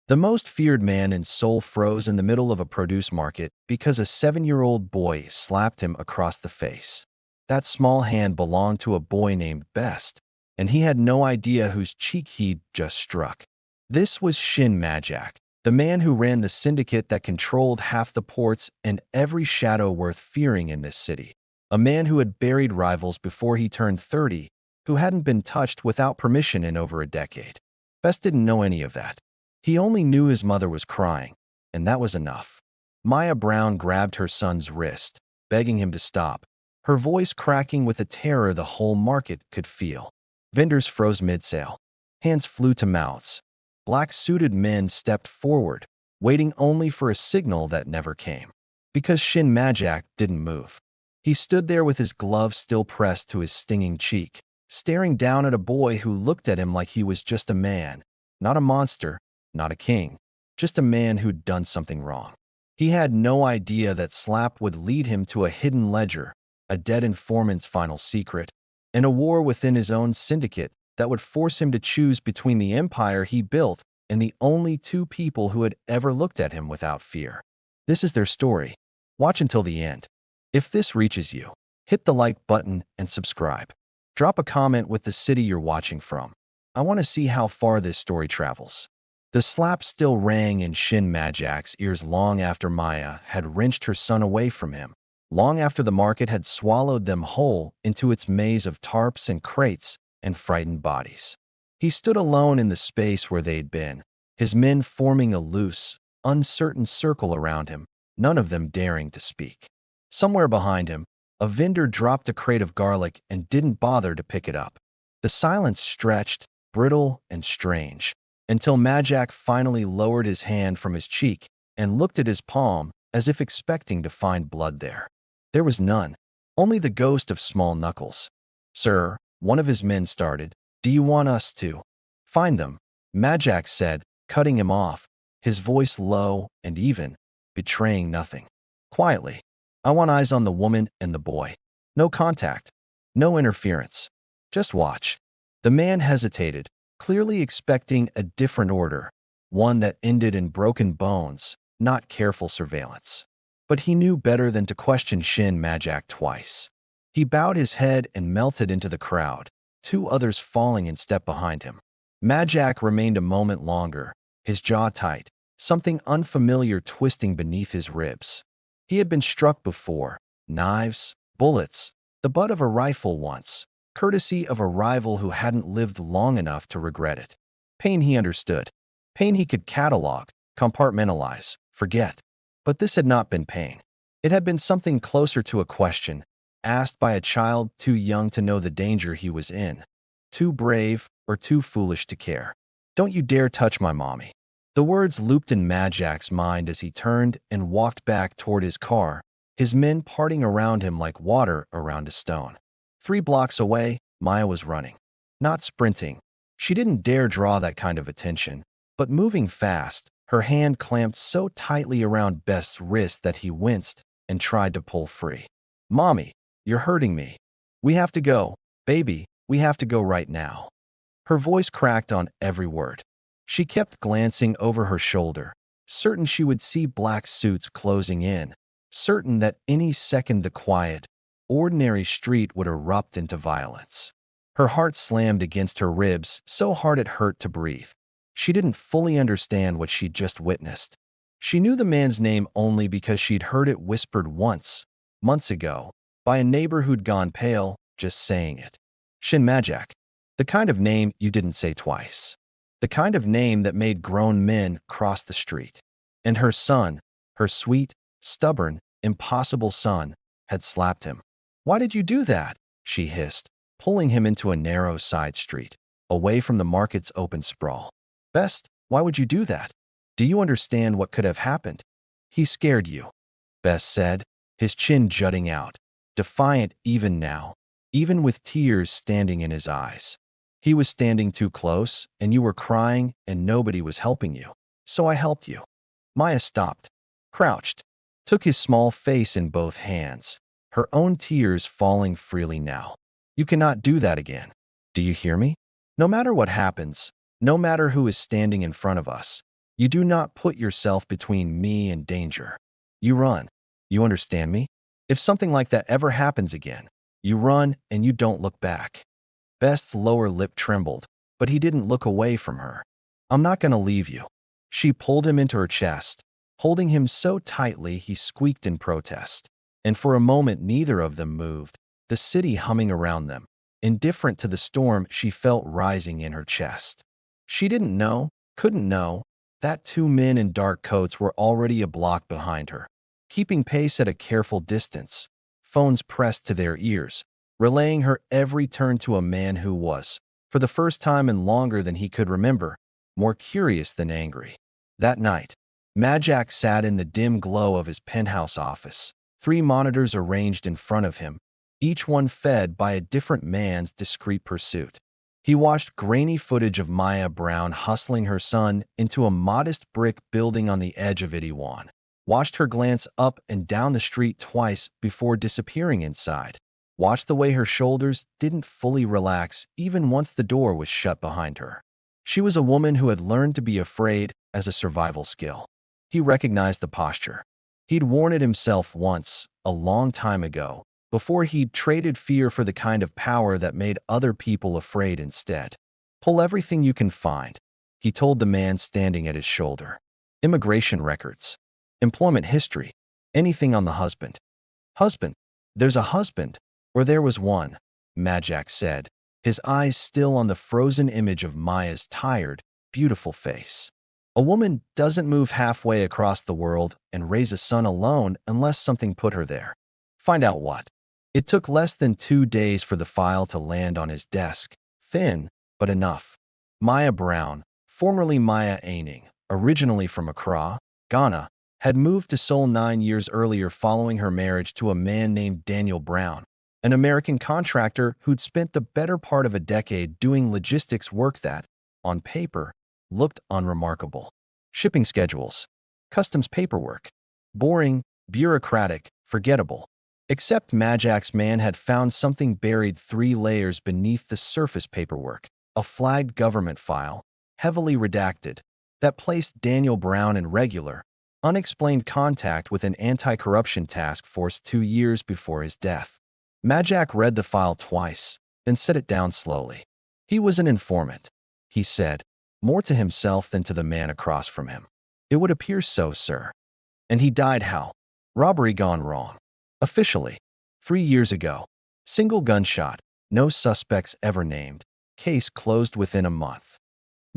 The most feared man in Seoul froze in the middle of a produce market because a 7-year-old boy slapped him across the face. That small hand belonged to a boy named Best, and he had no idea whose cheek he'd just struck. This was Shin Majak, the man who ran the syndicate that controlled half the ports and every shadow worth fearing in this city. A man who had buried rivals before he turned 30, who hadn't been touched without permission in over a decade. Best didn't know any of that. He only knew his mother was crying, and that was enough. Maya Brown grabbed her son's wrist, begging him to stop, her voice cracking with a terror the whole market could feel. Vendors froze mid-sale. Hands flew to mouths. Black-suited men stepped forward, waiting only for a signal that never came. Because Shin Majak didn't move. He stood there with his glove still pressed to his stinging cheek, staring down at a boy who looked at him like he was just a man, not a monster, not a king, just a man who'd done something wrong. He had no idea that slap would lead him to a hidden ledger, a dead informant's final secret, and a war within his own syndicate that would force him to choose between the empire he built and the only two people who had ever looked at him without fear. This is their story. Watch until the end. If this reaches you, hit the like button and subscribe. Drop a comment with the city you're watching from. I want to see how far this story travels. The slap still rang in Shin Majak's ears long after Maya had wrenched her son away from him, long after the market had swallowed them whole into its maze of tarps and crates and frightened bodies. He stood alone in the space where they'd been, his men forming a loose, uncertain circle around him, none of them daring to speak. Somewhere behind him, a vendor dropped a crate of garlic and didn't bother to pick it up. The silence stretched, brittle and strange, until Majak finally lowered his hand from his cheek and looked at his palm as if expecting to find blood there. There was none, only the ghost of small knuckles. "Sir," one of his men started, "do you want us to find them?" Majak said, cutting him off, his voice low and even, betraying nothing. Quietly, "I want eyes on the woman and the boy. No contact, no interference. Just watch." The man hesitated, clearly expecting a different order, one that ended in broken bones, not careful surveillance. But he knew better than to question Shin Majak twice. He bowed his head and melted into the crowd, two others falling in step behind him. Majak remained a moment longer, his jaw tight, something unfamiliar twisting beneath his ribs. He had been struck before, knives, bullets, the butt of a rifle once, courtesy of a rival who hadn't lived long enough to regret it. Pain he understood. Pain he could catalog, compartmentalize, forget. But this had not been pain. It had been something closer to a question, asked by a child too young to know the danger he was in, too brave or too foolish to care. "Don't you dare touch my mommy." The words looped in Majak's mind as he turned and walked back toward his car, his men parting around him like water around a stone. 3 blocks away, Maya was running. Not sprinting. She didn't dare draw that kind of attention, but moving fast, her hand clamped so tightly around Best's wrist that he winced and tried to pull free. "Mommy, you're hurting me. We have to go. Baby, we have to go right now." Her voice cracked on every word. She kept glancing over her shoulder, certain she would see black suits closing in, certain that any second the quiet, ordinary street would erupt into violence. Her heart slammed against her ribs so hard it hurt to breathe. She didn't fully understand what she'd just witnessed. She knew the man's name only because she'd heard it whispered once, months ago, by a neighbor who'd gone pale just saying it. Shin Majak. The kind of name you didn't say twice. The kind of name that made grown men cross the street. And her son, her sweet, stubborn, impossible son, had slapped him. "Why did you do that?" she hissed, pulling him into a narrow side street, away from the market's open sprawl. "Best, why would you do that? Do you understand what could have happened?" "He scared you," Best said, his chin jutting out, defiant even now, even with tears standing in his eyes. "He was standing too close, and you were crying, and nobody was helping you. So I helped you." Maya stopped, crouched, took his small face in both hands, her own tears falling freely now. "You cannot do that again. Do you hear me? No matter what happens, no matter who is standing in front of us, You do not put yourself between me and danger. You run. You understand me? If something like that ever happens again, you run and you don't look back." Best's lower lip trembled, but he didn't look away from her. "I'm not going to leave you." She pulled him into her chest, holding him so tightly he squeaked in protest. And for a moment neither of them moved, the city humming around them, indifferent to the storm she felt rising in her chest. She didn't know, couldn't know, that two men in dark coats were already a block behind her, keeping pace at a careful distance, phones pressed to their ears, relaying her every turn to a man who was, for the first time in longer than he could remember, more curious than angry. That night, Majak sat in the dim glow of his penthouse office, three monitors arranged in front of him, each one fed by a different man's discreet pursuit. He watched grainy footage of Maya Brown hustling her son into a modest brick building on the edge of Itaewon, watched her glance up and down the street twice before disappearing inside, watched the way her shoulders didn't fully relax even once the door was shut behind her. She was a woman who had learned to be afraid as a survival skill. He recognized the posture. He'd worn it himself once, a long time ago, before he'd traded fear for the kind of power that made other people afraid instead. "Pull everything you can find," he told the man standing at his shoulder. "Immigration records, employment history, anything on the husband." "Husband? There's a husband, or there was one," Majak said, his eyes still on the frozen image of Maya's tired, beautiful face. "A woman doesn't move halfway across the world and raise a son alone unless something put her there." "Find out what?" It took less than 2 days for the file to land on his desk, thin, but enough. Maya Brown, formerly Maya Aining, originally from Accra, Ghana, had moved to Seoul 9 years earlier following her marriage to a man named Daniel Brown, an American contractor who'd spent the better part of a decade doing logistics work that, on paper, looked unremarkable. Shipping schedules, customs paperwork, boring, bureaucratic, forgettable. Except Majak's man had found something buried 3 layers beneath the surface paperwork, a flagged government file, heavily redacted, that placed Daniel Brown in regular, unexplained contact with an anti-corruption task force 2 years before his death. Majak read the file twice, then set it down slowly. He was an informant, he said, more to himself than to the man across from him. "It would appear so, sir." "And he died how?" "Robbery gone wrong. Officially. 3 years ago. Single gunshot. No suspects ever named. Case closed within a month."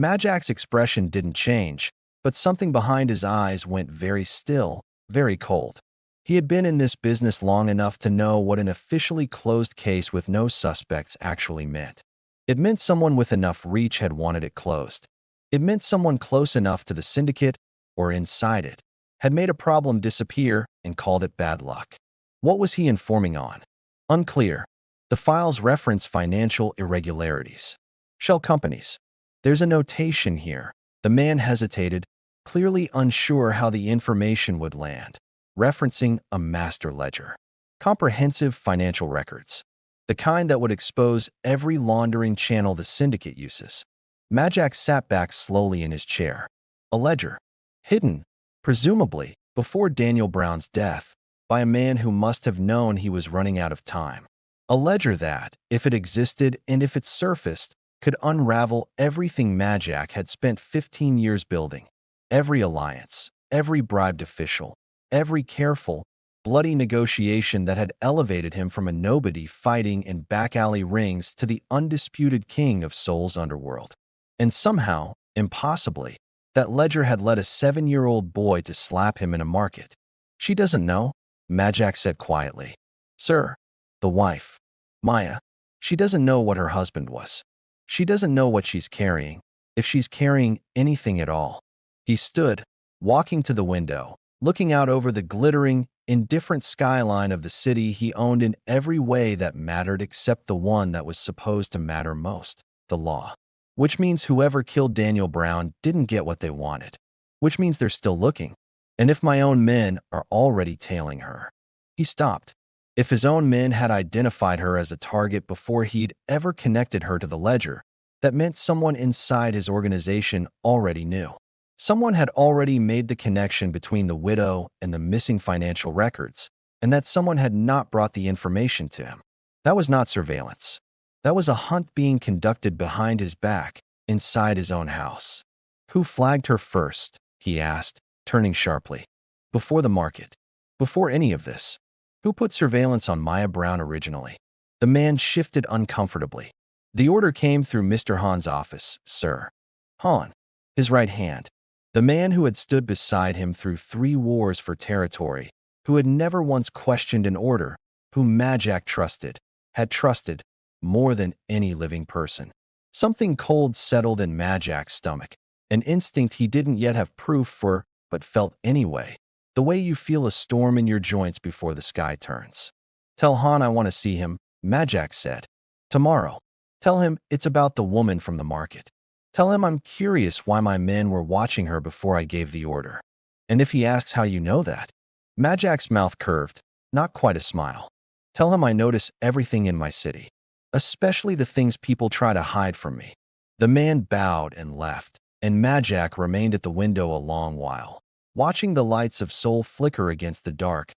Majak's expression didn't change, but something behind his eyes went very still, very cold. He had been in this business long enough to know what an officially closed case with no suspects actually meant. It meant someone with enough reach had wanted it closed. It meant someone close enough to the syndicate, or inside it, had made a problem disappear and called it bad luck. What was he informing on? Unclear. The files reference financial irregularities. Shell companies. There's a notation here. The man hesitated, clearly unsure how the information would land, referencing a master ledger. Comprehensive financial records. The kind that would expose every laundering channel the syndicate uses. Majak sat back slowly in his chair. A ledger. Hidden, presumably, before Daniel Brown's death, by a man who must have known he was running out of time. A ledger that, if it existed and if it surfaced, could unravel everything Majak had spent 15 years building. Every alliance, every bribed official, every careful, bloody negotiation that had elevated him from a nobody fighting in back-alley rings to the undisputed king of Seoul's underworld. And somehow, impossibly, that ledger had led a 7-year-old boy to slap him in a market. "She doesn't know," Majak said quietly. "Sir, the wife, Maya, she doesn't know what her husband was. She doesn't know what she's carrying, if she's carrying anything at all." He stood, walking to the window, looking out over the glittering, indifferent skyline of the city he owned in every way that mattered except the one that was supposed to matter most, the law. Which means whoever killed Daniel Brown didn't get what they wanted. Which means they're still looking. And if my own men are already tailing her. He stopped. If his own men had identified her as a target before he'd ever connected her to the ledger, that meant someone inside his organization already knew. Someone had already made the connection between the widow and the missing financial records, and that someone had not brought the information to him. That was not surveillance. That was a hunt being conducted behind his back, inside his own house. Who flagged her first? He asked, turning sharply. Before the market. Before any of this. Who put surveillance on Maya Brown originally? The man shifted uncomfortably. The order came through Mr. Han's office, sir. Han, his right hand. The man who had stood beside him through 3 wars for territory, who had never once questioned an order, whom Majak trusted, had trusted more than any living person. Something cold settled in Majak's stomach, an instinct he didn't yet have proof for, but felt anyway, the way you feel a storm in your joints before the sky turns. Tell Han I want to see him, Majak said. Tomorrow. Tell him it's about the woman from the market. Tell him I'm curious why my men were watching her before I gave the order. And if he asks how you know that, Majak's mouth curved, not quite a smile. Tell him I notice everything in my city, especially the things people try to hide from me. The man bowed and left, and Majak remained at the window a long while, watching the lights of Seoul flicker against the dark,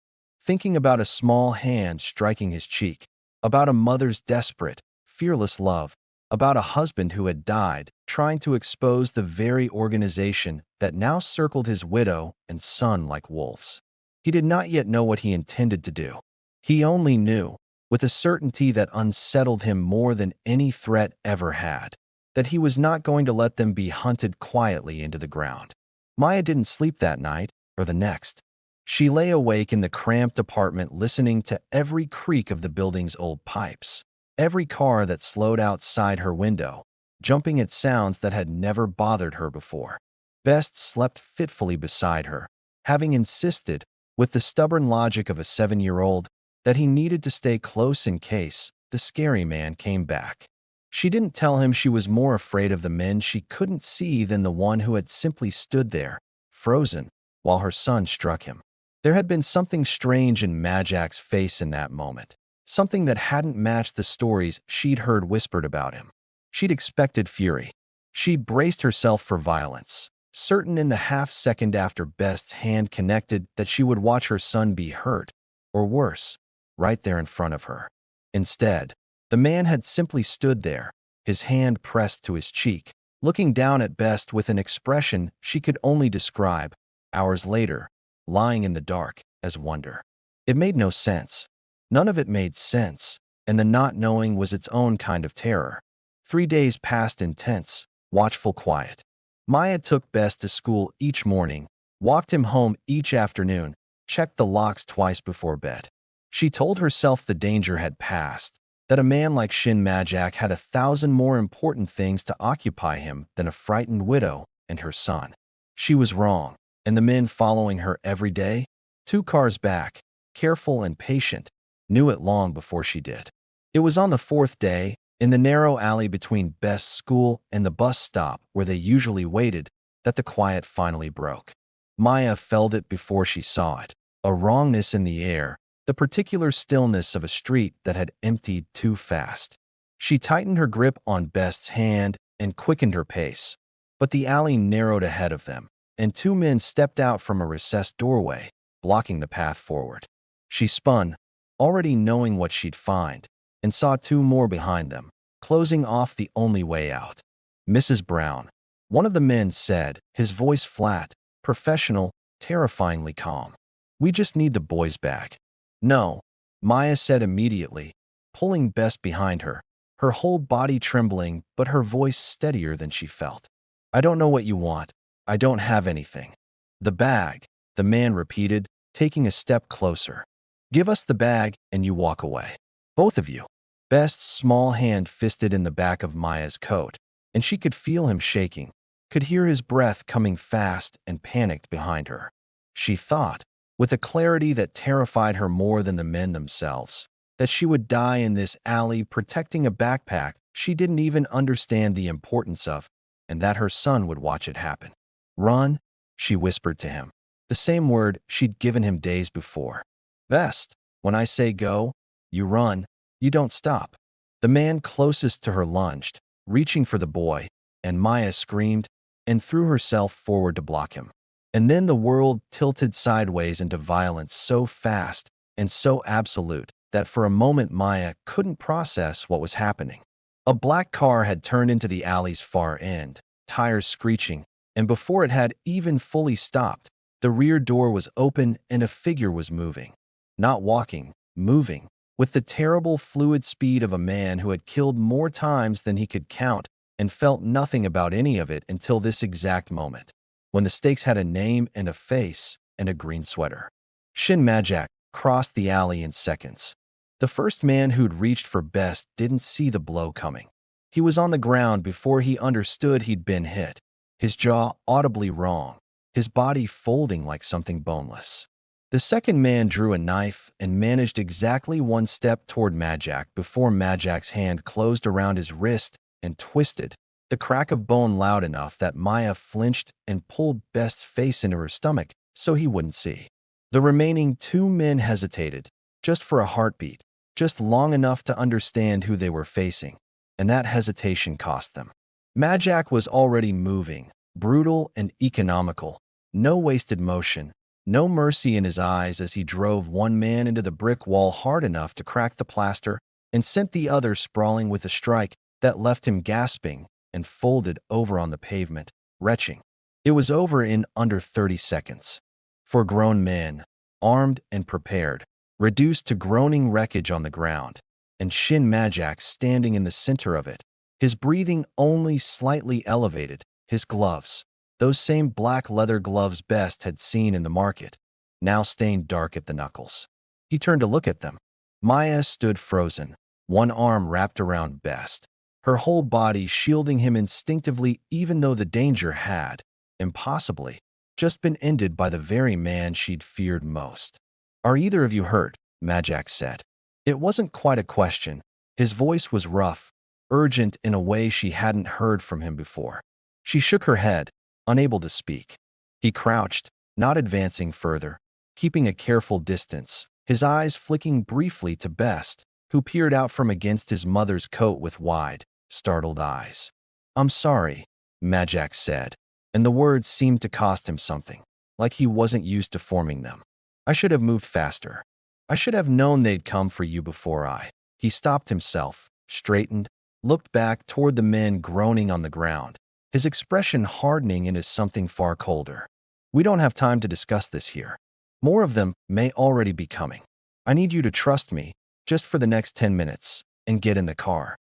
thinking about a small hand striking his cheek, about a mother's desperate, fearless love, about a husband who had died, trying to expose the very organization that now circled his widow and son like wolves. He did not yet know what he intended to do. He only knew, with a certainty that unsettled him more than any threat ever had, that he was not going to let them be hunted quietly into the ground. Maya didn't sleep that night or the next. She lay awake in the cramped apartment listening to every creak of the building's old pipes, every car that slowed outside her window, jumping at sounds that had never bothered her before. Best slept fitfully beside her, having insisted, with the stubborn logic of a 7-year-old, that he needed to stay close in case the scary man came back. She didn't tell him she was more afraid of the men she couldn't see than the one who had simply stood there, frozen, while her son struck him. There had been something strange in Majak's face in that moment, something that hadn't matched the stories she'd heard whispered about him. She'd expected fury. She braced herself for violence, certain in the half-second after Best's hand connected that she would watch her son be hurt, or worse, right there in front of her. Instead, the man had simply stood there, his hand pressed to his cheek, looking down at Best with an expression she could only describe, hours later, lying in the dark, as wonder. It made no sense. None of it made sense, and the not knowing was its own kind of terror. 3 days passed in tense, watchful quiet. Maya took Best to school each morning, walked him home each afternoon, checked the locks twice before bed. She told herself the danger had passed, that a man like Shin Majak had 1,000 more important things to occupy him than a frightened widow and her son. She was wrong, and the men following her every day, 2 cars back, careful and patient, knew it long before she did. It was on the 4th day, in the narrow alley between Best's school and the bus stop where they usually waited, that the quiet finally broke. Maya felt it before she saw it, a wrongness in the air, the particular stillness of a street that had emptied too fast. She tightened her grip on Best's hand and quickened her pace, but the alley narrowed ahead of them, and 2 men stepped out from a recessed doorway, blocking the path forward. She spun, already knowing what she'd find, and saw 2 more behind them, closing off the only way out. Mrs. Brown, one of the men said, his voice flat, professional, terrifyingly calm. We just need the boys back. No, Maya said immediately, pulling Best behind her, her whole body trembling but her voice steadier than she felt. I don't know what you want. I don't have anything. The bag, the man repeated, taking a step closer. Give us the bag and you walk away. Both of you. Best's small hand fisted in the back of Maya's coat, and she could feel him shaking, could hear his breath coming fast and panicked behind her. She thought, with a clarity that terrified her more than the men themselves, that she would die in this alley protecting a backpack she didn't even understand the importance of, and that her son would watch it happen. Run, she whispered to him, the same word she'd given him days before. Best, when I say go, you run, you don't stop. The man closest to her lunged, reaching for the boy, and Maya screamed, and threw herself forward to block him. And then the world tilted sideways into violence so fast and so absolute that for a moment Maya couldn't process what was happening. A black car had turned into the alley's far end, tires screeching, and before it had even fully stopped, the rear door was open and a figure was moving. Not walking, moving, with the terrible fluid speed of a man who had killed more times than he could count and felt nothing about any of it until this exact moment, when the stakes had a name and a face and a green sweater. Shin Majak crossed the alley in seconds. The first man who'd reached for Best didn't see the blow coming. He was on the ground before he understood he'd been hit, his jaw audibly wrong, his body folding like something boneless. The second man drew a knife and managed exactly one step toward Majak before Majak's hand closed around his wrist and twisted, the crack of bone loud enough that Maya flinched and pulled Best's face into her stomach so he wouldn't see. The remaining two men hesitated, just for a heartbeat, just long enough to understand who they were facing, and that hesitation cost them. Majak was already moving, brutal and economical, no wasted motion, no mercy in his eyes as he drove one man into the brick wall hard enough to crack the plaster and sent the other sprawling with a strike that left him gasping and folded over on the pavement, retching. It was over in under 30 seconds. For grown men, armed and prepared, reduced to groaning wreckage on the ground, and Shin Majak standing in the center of it, his breathing only slightly elevated, his gloves, those same black leather gloves Best had seen in the market, now stained dark at the knuckles. He turned to look at them. Maya stood frozen, one arm wrapped around Best, her whole body shielding him instinctively even though the danger had, impossibly, just been ended by the very man she'd feared most. "Are either of you hurt?" Majak said. It wasn't quite a question. His voice was rough, urgent in a way she hadn't heard from him before. She shook her head, unable to speak. He crouched, not advancing further, keeping a careful distance, his eyes flicking briefly to Best, who peered out from against his mother's coat with wide, startled eyes. "I'm sorry," Majak said, and the words seemed to cost him something, like he wasn't used to forming them. "I should have moved faster. I should have known they'd come for you before I." He stopped himself, straightened, looked back toward the men groaning on the ground, his expression hardening into something far colder. "We don't have time to discuss this here. More of them may already be coming. I need you to trust me, just for the next 10 minutes, and get in the car."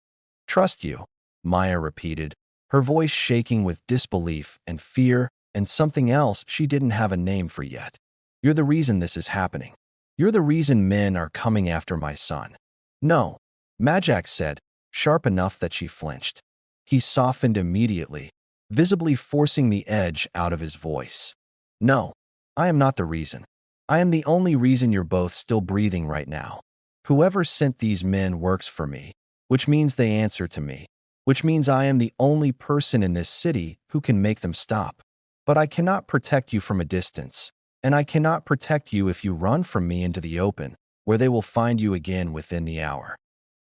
"Trust you," Maya repeated, her voice shaking with disbelief and fear and something else she didn't have a name for yet. "You're the reason this is happening. You're the reason men are coming after my son." "No," Majak said, sharp enough that she flinched. He softened immediately, visibly forcing the edge out of his voice. "No, I am not the reason. I am the only reason you're both still breathing right now. Whoever sent these men works for me, which means they answer to me, which means I am the only person in this city who can make them stop. But I cannot protect you from a distance, and I cannot protect you if you run from me into the open, where they will find you again within the hour."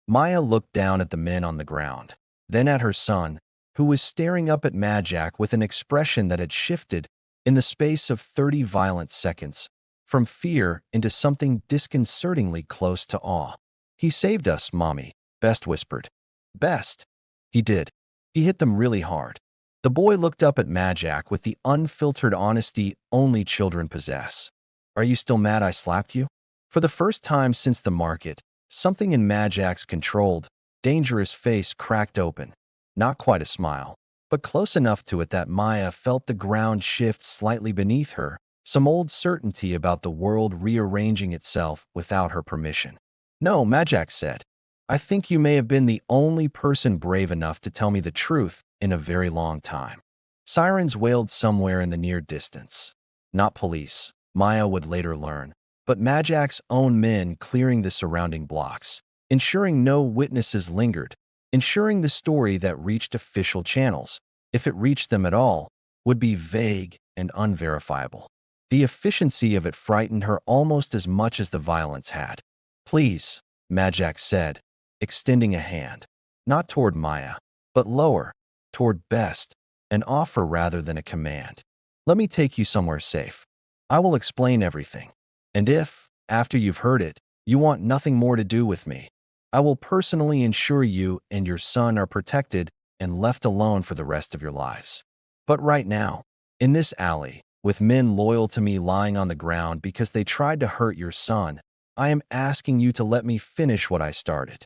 Maya looked down at the men on the ground, then at her son, who was staring up at Majak with an expression that had shifted, in the space of 30 violent seconds, from fear into something disconcertingly close to awe. "He saved us, Mommy," Best whispered. "Best." "He did. He hit them really hard." The boy looked up at Majak with the unfiltered honesty only children possess. "Are you still mad I slapped you?" For the first time since the market, something in Majak's controlled, dangerous face cracked open. Not quite a smile, but close enough to it that Maya felt the ground shift slightly beneath her, some old certainty about the world rearranging itself without her permission. "No," Majak said. "I think you may have been the only person brave enough to tell me the truth in a very long time." Sirens wailed somewhere in the near distance. Not police, Maya would later learn, but Majak's own men clearing the surrounding blocks, ensuring no witnesses lingered, ensuring the story that reached official channels, if it reached them at all, would be vague and unverifiable. The efficiency of it frightened her almost as much as the violence had. "Please," Majak said, extending a hand, not toward Maya, but lower, toward Best, an offer rather than a command. Let me take you somewhere safe. I will explain everything. And if, after you've heard it, you want nothing more to do with me, I will personally ensure you and your son are protected and left alone for the rest of your lives. But right now, in this alley, with men loyal to me lying on the ground because they tried to hurt your son, I am asking you to let me finish what I started.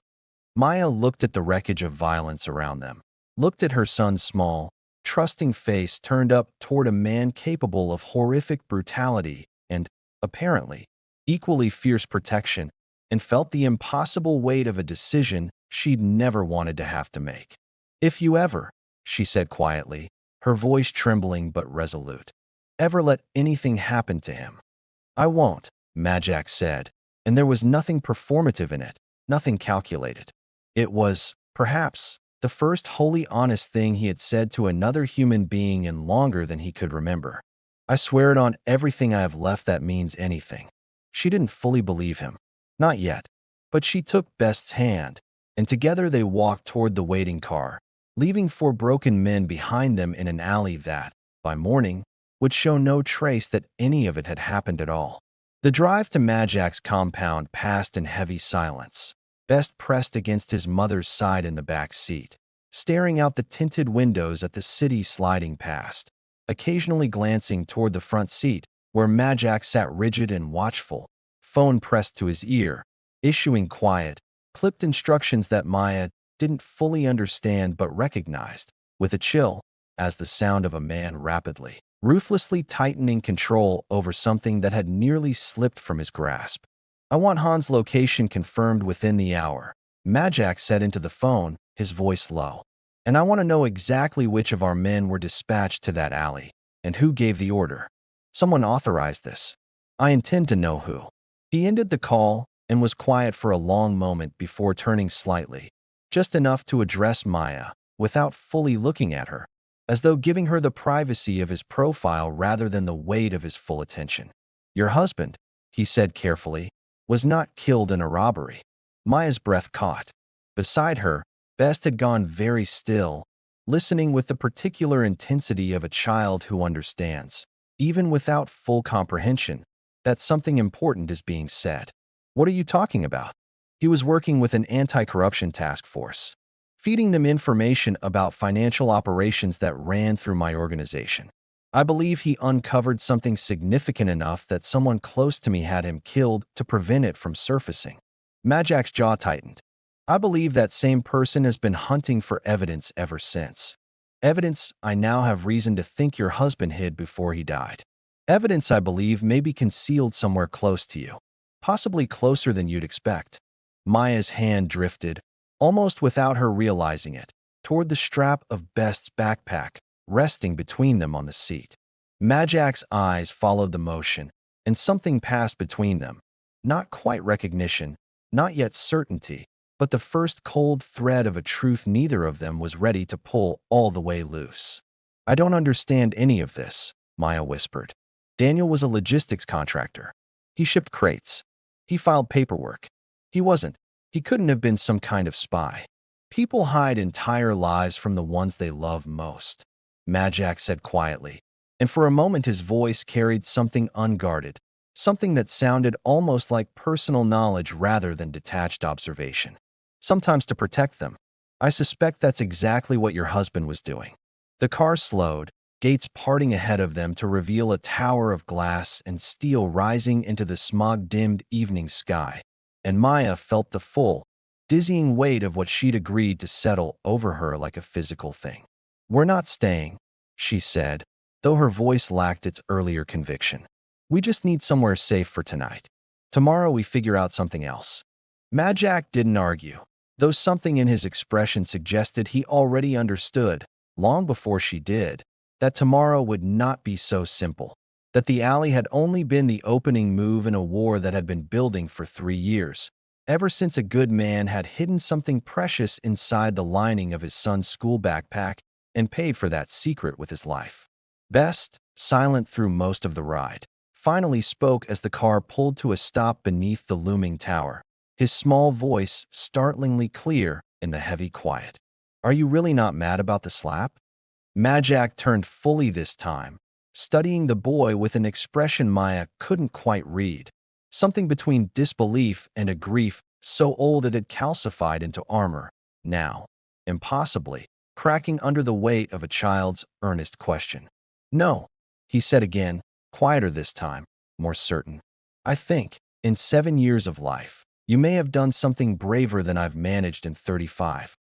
Maya looked at the wreckage of violence around them, looked at her son's small, trusting face turned up toward a man capable of horrific brutality and, apparently, equally fierce protection, and felt the impossible weight of a decision she'd never wanted to have to make. If you ever, she said quietly, her voice trembling but resolute, ever let anything happen to him. I won't, Majak said, and there was nothing performative in it, nothing calculated. It was, perhaps, the first wholly honest thing he had said to another human being in longer than he could remember. I swear it on everything I have left that means anything. She didn't fully believe him. Not yet. But she took Best's hand, and together they walked toward the waiting car, leaving four broken men behind them in an alley that, by morning, would show no trace that any of it had happened at all. The drive to Majak's compound passed in heavy silence. Best pressed against his mother's side in the back seat, staring out the tinted windows at the city sliding past, occasionally glancing toward the front seat, where Majak sat rigid and watchful, phone pressed to his ear, issuing quiet, clipped instructions that Maya didn't fully understand but recognized, with a chill, as the sound of a man rapidly, ruthlessly tightening control over something that had nearly slipped from his grasp. I want Han's location confirmed within the hour, Majak said into the phone, his voice low. And I want to know exactly which of our men were dispatched to that alley, and who gave the order. Someone authorized this. I intend to know who. He ended the call and was quiet for a long moment before turning slightly, just enough to address Maya, without fully looking at her, as though giving her the privacy of his profile rather than the weight of his full attention. Your husband, he said carefully, was not killed in a robbery. Maya's breath caught. Beside her, Best had gone very still, listening with the particular intensity of a child who understands, even without full comprehension, that something important is being said. What are you talking about? He was working with an anti-corruption task force, feeding them information about financial operations that ran through my organization. I believe he uncovered something significant enough that someone close to me had him killed to prevent it from surfacing. Majak's jaw tightened. I believe that same person has been hunting for evidence ever since. Evidence I now have reason to think your husband hid before he died. Evidence I believe may be concealed somewhere close to you, possibly closer than you'd expect. Maya's hand drifted, almost without her realizing it, toward the strap of Best's backpack, resting between them on the seat. Majak's eyes followed the motion, and something passed between them. Not quite recognition, not yet certainty, but the first cold thread of a truth neither of them was ready to pull all the way loose. I don't understand any of this, Maya whispered. Daniel was a logistics contractor. He shipped crates. He filed paperwork. He couldn't have been some kind of spy. People hide entire lives from the ones they love most, Majak said quietly, and for a moment his voice carried something unguarded, something that sounded almost like personal knowledge rather than detached observation. Sometimes to protect them. I suspect that's exactly what your husband was doing. The car slowed, gates parting ahead of them to reveal a tower of glass and steel rising into the smog-dimmed evening sky, and Maya felt the full, dizzying weight of what she'd agreed to settle over her like a physical thing. We're not staying, she said, though her voice lacked its earlier conviction. We just need somewhere safe for tonight. Tomorrow we figure out something else. Majak didn't argue, though something in his expression suggested he already understood, long before she did, that tomorrow would not be so simple, that the alley had only been the opening move in a war that had been building for 3 years, ever since a good man had hidden something precious inside the lining of his son's school backpack and paid for that secret with his life. Best, silent through most of the ride, finally spoke as the car pulled to a stop beneath the looming tower, his small voice startlingly clear in the heavy quiet. Are you really not mad about the slap? Majak turned fully this time, studying the boy with an expression Maya couldn't quite read, something between disbelief and a grief so old it had calcified into armor, now, impossibly, cracking under the weight of a child's earnest question. No, he said again, quieter this time, more certain. I think, in 7 years of life, you may have done something braver than I've managed in 35.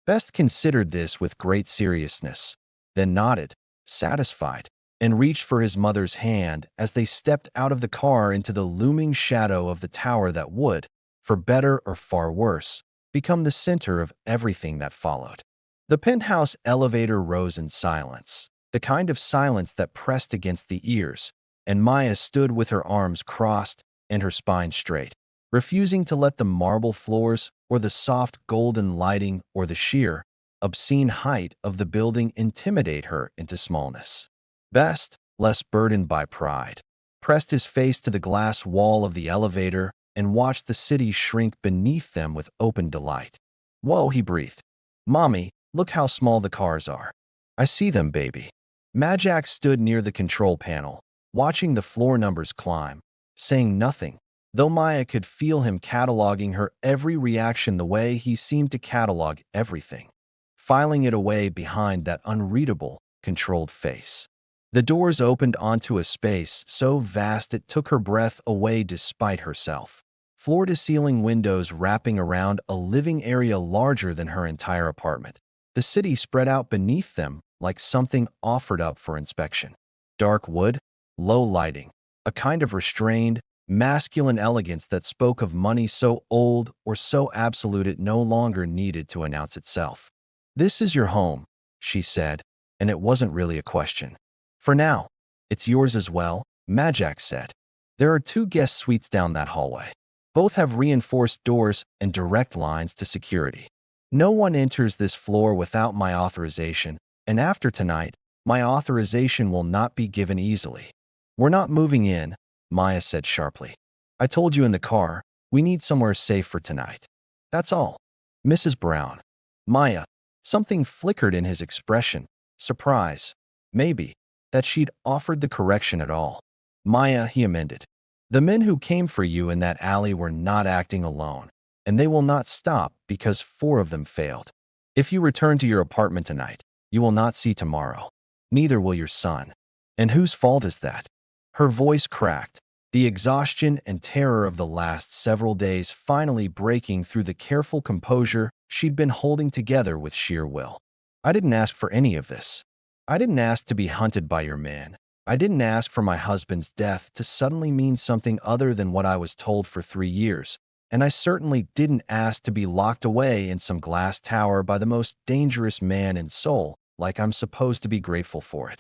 Best considered this with great seriousness, then nodded, satisfied, and reached for his mother's hand as they stepped out of the car into the looming shadow of the tower that would, for better or far worse, become the center of everything that followed. The penthouse elevator rose in silence, the kind of silence that pressed against the ears, and Maya stood with her arms crossed and her spine straight, refusing to let the marble floors or the soft golden lighting or the sheer, obscene height of the building intimidate her into smallness. Best, less burdened by pride, pressed his face to the glass wall of the elevator and watched the city shrink beneath them with open delight. Whoa, he breathed. Mommy, look how small the cars are. I see them, baby. Majak stood near the control panel, watching the floor numbers climb, saying nothing, though Maya could feel him cataloging her every reaction the way he seemed to catalog everything, filing it away behind that unreadable, controlled face. The doors opened onto a space so vast it took her breath away despite herself. Floor-to-ceiling windows wrapping around a living area larger than her entire apartment. The city spread out beneath them like something offered up for inspection. Dark wood, low lighting, a kind of restrained, masculine elegance that spoke of money so old or so absolute it no longer needed to announce itself. This is your home, she said, and it wasn't really a question. For now, it's yours as well, Majak said. There are 2 guest suites down that hallway. Both have reinforced doors and direct lines to security. No one enters this floor without my authorization, and after tonight, my authorization will not be given easily. We're not moving in, Maya said sharply. I told you in the car, we need somewhere safe for tonight. That's all. Mrs. Brown. Maya, something flickered in his expression. Surprise. Maybe. That she'd offered the correction at all. Maya, he amended. The men who came for you in that alley were not acting alone, and they will not stop because 4 of them failed. If you return to your apartment tonight, you will not see tomorrow. Neither will your son. And whose fault is that? Her voice cracked, the exhaustion and terror of the last several days finally breaking through the careful composure she'd been holding together with sheer will. I didn't ask for any of this. I didn't ask to be hunted by your man. I didn't ask for my husband's death to suddenly mean something other than what I was told for 3 years, and I certainly didn't ask to be locked away in some glass tower by the most dangerous man in Seoul, like I'm supposed to be grateful for it.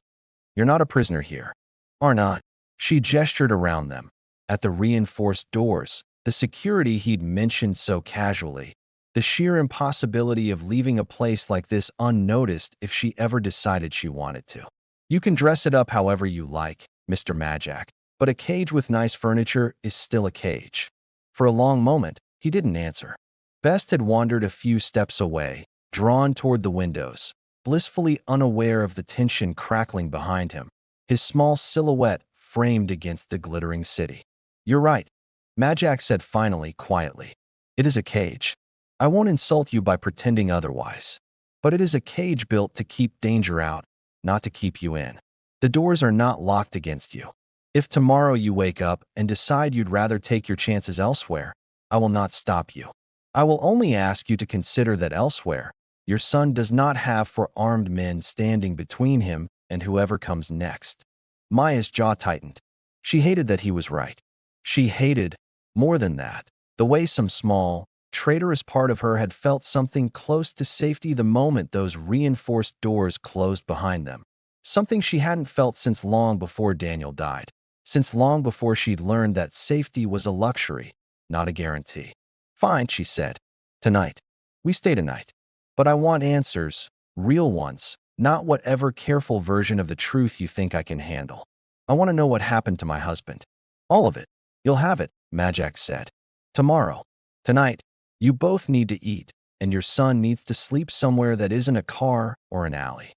You're not a prisoner here. Are not. She gestured around them, at the reinforced doors, the security he'd mentioned so casually, the sheer impossibility of leaving a place like this unnoticed if she ever decided she wanted to. You can dress it up however you like, Mr. Majak, but a cage with nice furniture is still a cage. For a long moment, he didn't answer. Best had wandered a few steps away, drawn toward the windows, blissfully unaware of the tension crackling behind him, his small silhouette framed against the glittering city. You're right, Majak said finally, quietly. It is a cage. I won't insult you by pretending otherwise. But it is a cage built to keep danger out, not to keep you in. The doors are not locked against you. If tomorrow you wake up and decide you'd rather take your chances elsewhere, I will not stop you. I will only ask you to consider that elsewhere, your son does not have 4 armed men standing between him and whoever comes next. Maya's jaw tightened. She hated that he was right. She hated, more than that, the way some small, traitorous part of her had felt something close to safety the moment those reinforced doors closed behind them. Something she hadn't felt since long before Daniel died, since long before she'd learned that safety was a luxury, not a guarantee. Fine, she said. Tonight. We stay tonight. But I want answers, real ones, not whatever careful version of the truth you think I can handle. I want to know what happened to my husband. All of it. You'll have it, Majak said. Tomorrow. Tonight. You both need to eat, and your son needs to sleep somewhere that isn't a car or an alley.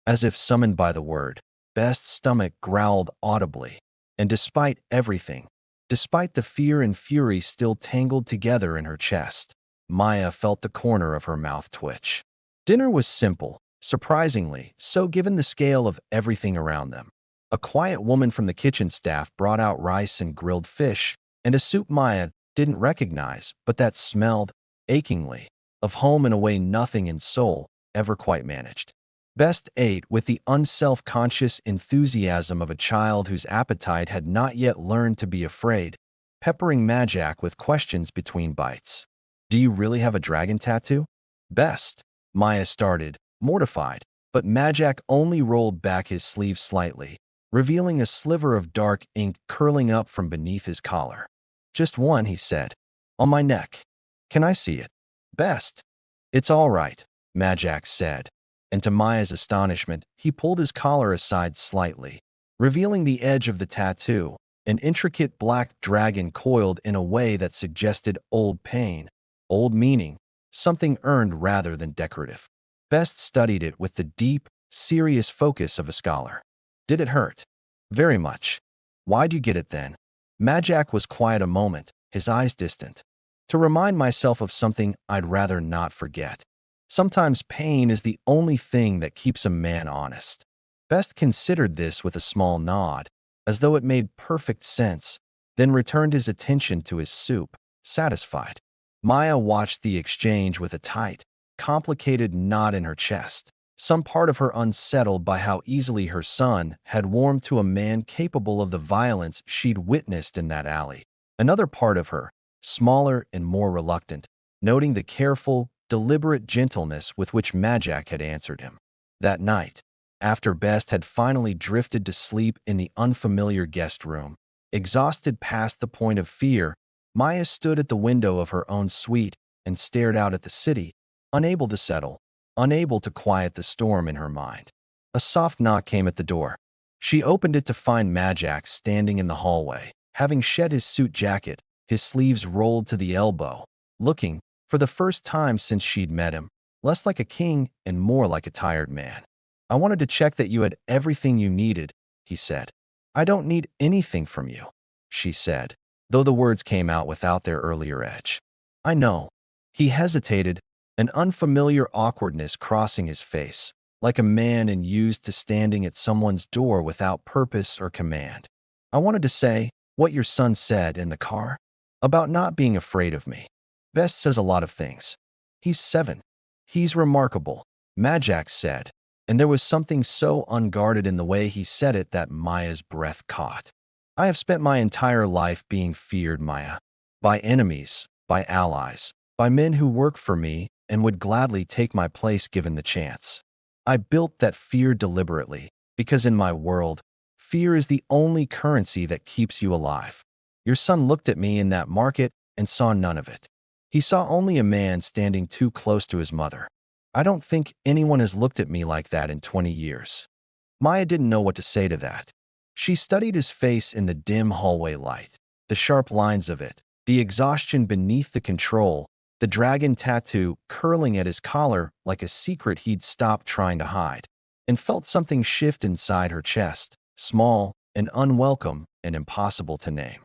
As if summoned by the word, Best's stomach growled audibly. And despite everything, despite the fear and fury still tangled together in her chest, Maya felt the corner of her mouth twitch. Dinner was simple, surprisingly, so given the scale of everything around them. A quiet woman from the kitchen staff brought out rice and grilled fish, and a soup Maya didn't recognize, but that smelled, achingly, of home in a way nothing in Seoul ever quite managed. Best ate with the unself-conscious enthusiasm of a child whose appetite had not yet learned to be afraid, peppering Majak with questions between bites. "Do you really have a dragon tattoo?" "Best," Maya started, mortified, but Majak only rolled back his sleeve slightly, revealing a sliver of dark ink curling up from beneath his collar. "Just one," he said. "On my neck. Can I see it?" "Best." "It's all right," Majak said, and to Maya's astonishment, he pulled his collar aside slightly, revealing the edge of the tattoo, an intricate black dragon coiled in a way that suggested old pain, old meaning, something earned rather than decorative. Best studied it with the deep, serious focus of a scholar. "Did it hurt?" "Very much." "Why'd you get it then?" Majak was quiet a moment, his eyes distant. "To remind myself of something I'd rather not forget. Sometimes pain is the only thing that keeps a man honest." Best considered this with a small nod, as though it made perfect sense, then returned his attention to his soup, satisfied. Maya watched the exchange with a tight, complicated knot in her chest, some part of her unsettled by how easily her son had warmed to a man capable of the violence she'd witnessed in that alley. Another part of her, smaller and more reluctant, noting the careful, deliberate gentleness with which Majak had answered him. That night, after Best had finally drifted to sleep in the unfamiliar guest room, exhausted past the point of fear, Maya stood at the window of her own suite and stared out at the city, unable to settle, unable to quiet the storm in her mind. A soft knock came at the door. She opened it to find Majak standing in the hallway, having shed his suit jacket, his sleeves rolled to the elbow, looking, for the first time since she'd met him, less like a king and more like a tired man. "I wanted to check that you had everything you needed," he said. "I don't need anything from you," she said, though the words came out without their earlier edge. "I know." He hesitated, an unfamiliar awkwardness crossing his face, like a man unused to standing at someone's door without purpose or command. "I wanted to say what your son said in the car about not being afraid of me. Best says a lot of things. He's 7. He's remarkable," Majak said, and there was something so unguarded in the way he said it that Maya's breath caught. "I have spent my entire life being feared, Maya. By enemies, by allies, by men who work for me and would gladly take my place given the chance. I built that fear deliberately, because in my world, fear is the only currency that keeps you alive. Your son looked at me in that market and saw none of it. He saw only a man standing too close to his mother. I don't think anyone has looked at me like that in 20 years. Maya didn't know what to say to that. She studied his face in the dim hallway light, the sharp lines of it, the exhaustion beneath the control, the dragon tattoo curling at his collar like a secret he'd stopped trying to hide, and felt something shift inside her chest, small and unwelcome and impossible to name.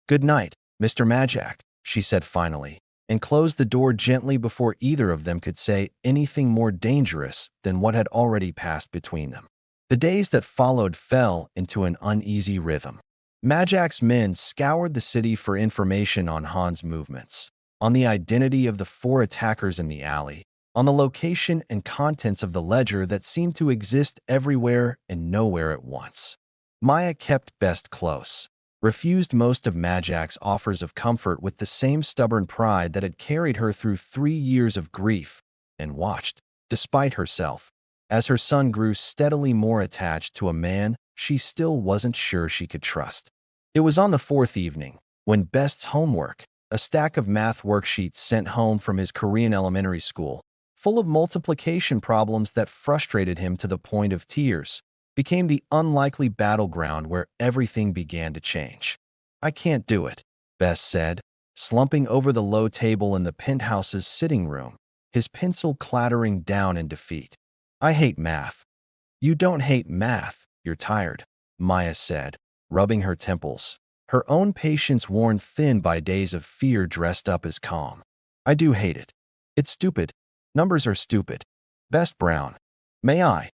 "Good night, Mr. Majak," she said finally, and closed the door gently before either of them could say anything more dangerous than what had already passed between them. The days that followed fell into an uneasy rhythm. Majak's men scoured the city for information on Han's movements, on the identity of the 4 attackers in the alley, on the location and contents of the ledger that seemed to exist everywhere and nowhere at once. Maya kept Best close, refused most of Majak's offers of comfort with the same stubborn pride that had carried her through 3 years of grief, and watched, despite herself, as her son grew steadily more attached to a man she still wasn't sure she could trust. It was on the 4th evening, when Best's homework, a stack of math worksheets sent home from his Korean elementary school, full of multiplication problems that frustrated him to the point of tears, became the unlikely battleground where everything began to change. "I can't do it," Best said, slumping over the low table in the penthouse's sitting room, his pencil clattering down in defeat. "I hate math." You don't hate math, you're tired, Maya said, rubbing her temples, her own patience worn thin by days of fear dressed up as calm. I do hate it. It's stupid. Numbers are stupid. Best Brown. May I?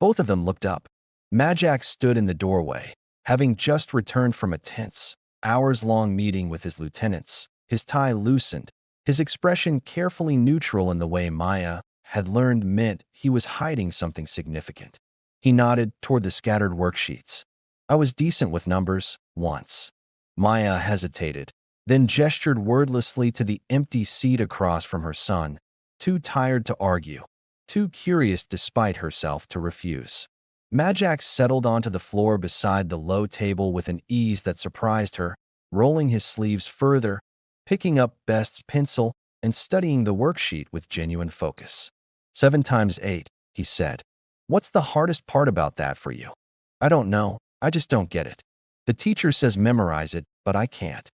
Both of them looked up. Majak stood in the doorway, having just returned from a tense, hours-long meeting with his lieutenants, his tie loosened, his expression carefully neutral in the way Maya had learned meant he was hiding something significant. He nodded toward the scattered worksheets. I was decent with numbers, once. Maya hesitated, then gestured wordlessly to the empty seat across from her son, too tired to argue, too curious despite herself to refuse. Majak settled onto the floor beside the low table with an ease that surprised her, rolling his sleeves further, picking up Best's pencil and studying the worksheet with genuine focus. 7 times 8, he said. What's the hardest part about that for you? I don't know, I just don't get it. The teacher says memorize it, but I can't.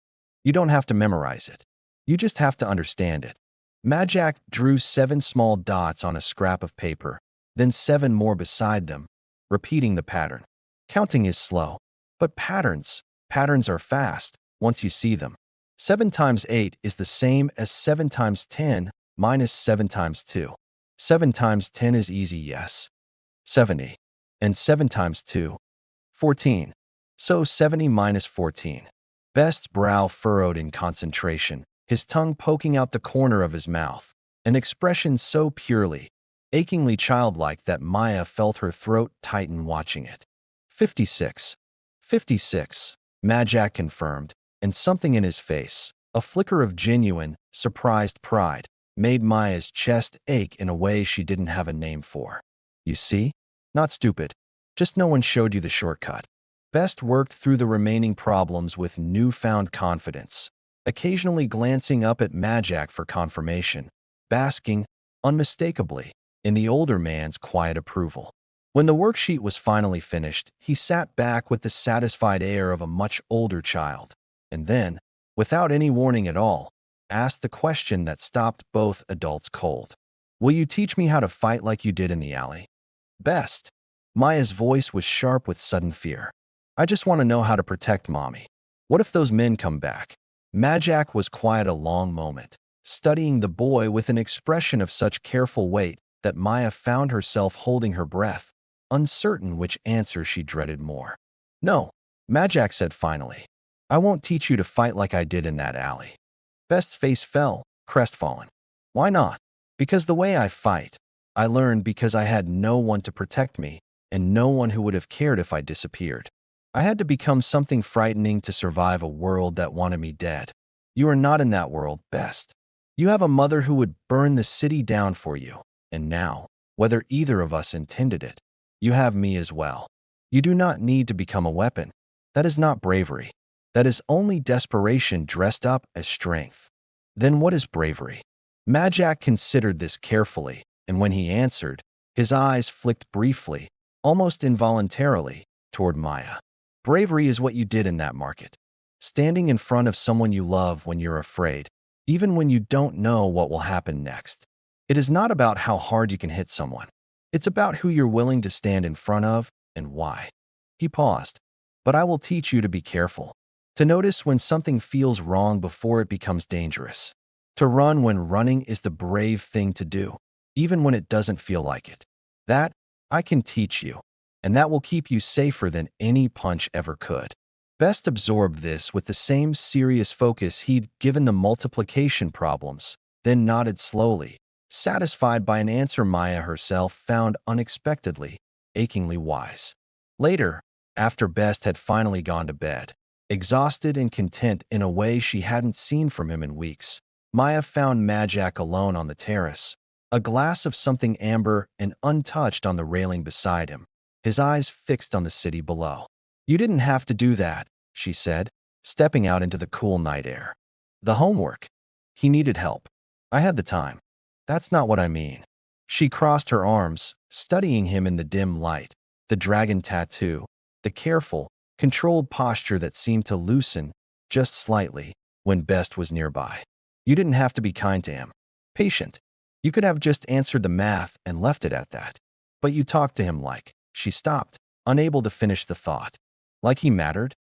You don't have to memorize it. You just have to understand it. Majak drew 7 small dots on a scrap of paper, then 7 more beside them, repeating the pattern. Counting is slow, but patterns are fast once you see them. 7 times 8 is the same as 7 times 10 minus 7 times 2. 7 times 10 is easy, yes. 70. And 7 times 2, 14. So 70 minus 14. Best's brow furrowed in concentration, his tongue poking out the corner of his mouth, an expression so purely, achingly childlike that Maya felt her throat tighten watching it. 56. 56, Majak confirmed, and something in his face, a flicker of genuine, surprised pride, made Maya's chest ache in a way she didn't have a name for. You see? Not stupid. Just no one showed you the shortcut. Best worked through the remaining problems with newfound confidence, occasionally glancing up at Majak for confirmation, basking, unmistakably, in the older man's quiet approval. When the worksheet was finally finished, he sat back with the satisfied air of a much older child, and then, without any warning at all, asked the question that stopped both adults cold. Will you teach me how to fight like you did in the alley? Best. Maya's voice was sharp with sudden fear. I just want to know how to protect Mommy. What if those men come back? Majak was quiet a long moment, studying the boy with an expression of such careful weight that Maya found herself holding her breath, uncertain which answer she dreaded more. No, Majak said finally. I won't teach you to fight like I did in that alley. Best's face fell, crestfallen. Why not? Because the way I fight, I learned because I had no one to protect me, and no one who would have cared if I disappeared. I had to become something frightening to survive a world that wanted me dead. You are not in that world, Best. You have a mother who would burn the city down for you, and now, whether either of us intended it, you have me as well. You do not need to become a weapon. That is not bravery. That is only desperation dressed up as strength. Then what is bravery? Majak considered this carefully, and when he answered, his eyes flicked briefly, almost involuntarily, toward Maya. Bravery is what you did in that market. Standing in front of someone you love when you're afraid, even when you don't know what will happen next. It is not about how hard you can hit someone. It's about who you're willing to stand in front of and why. He paused. But I will teach you to be careful. To notice when something feels wrong before it becomes dangerous. To run when running is the brave thing to do, even when it doesn't feel like it. That, I can teach you, and that will keep you safer than any punch ever could. Best absorbed this with the same serious focus he'd given the multiplication problems, then nodded slowly, satisfied by an answer Maya herself found unexpectedly, achingly wise. Later, after Best had finally gone to bed, exhausted and content in a way she hadn't seen from him in weeks, Maya found Majak alone on the terrace, a glass of something amber and untouched on the railing beside him, his eyes fixed on the city below. You didn't have to do that, she said, stepping out into the cool night air. The homework. He needed help. I had the time. That's not what I mean. She crossed her arms, studying him in the dim light, the dragon tattoo, the careful, controlled posture that seemed to loosen, just slightly, when Best was nearby. You didn't have to be kind to him. Patient. You could have just answered the math and left it at that. But you talked to him like, She stopped, unable to finish the thought. Like he mattered?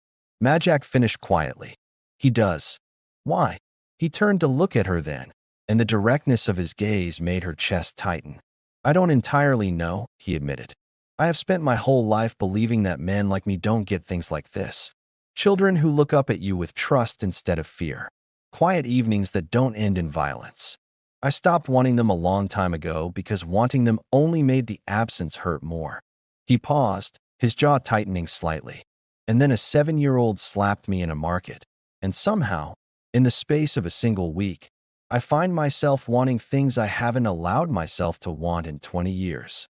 Majak finished quietly. He does. Why? He turned to look at her then, and the directness of his gaze made her chest tighten. I don't entirely know, he admitted. I have spent my whole life believing that men like me don't get things like this. Children who look up at you with trust instead of fear. Quiet evenings that don't end in violence. I stopped wanting them a long time ago because wanting them only made the absence hurt more. He paused, his jaw tightening slightly. And then a 7-year-old slapped me in a market. And somehow, in the space of a single week, I find myself wanting things I haven't allowed myself to want in 20 years.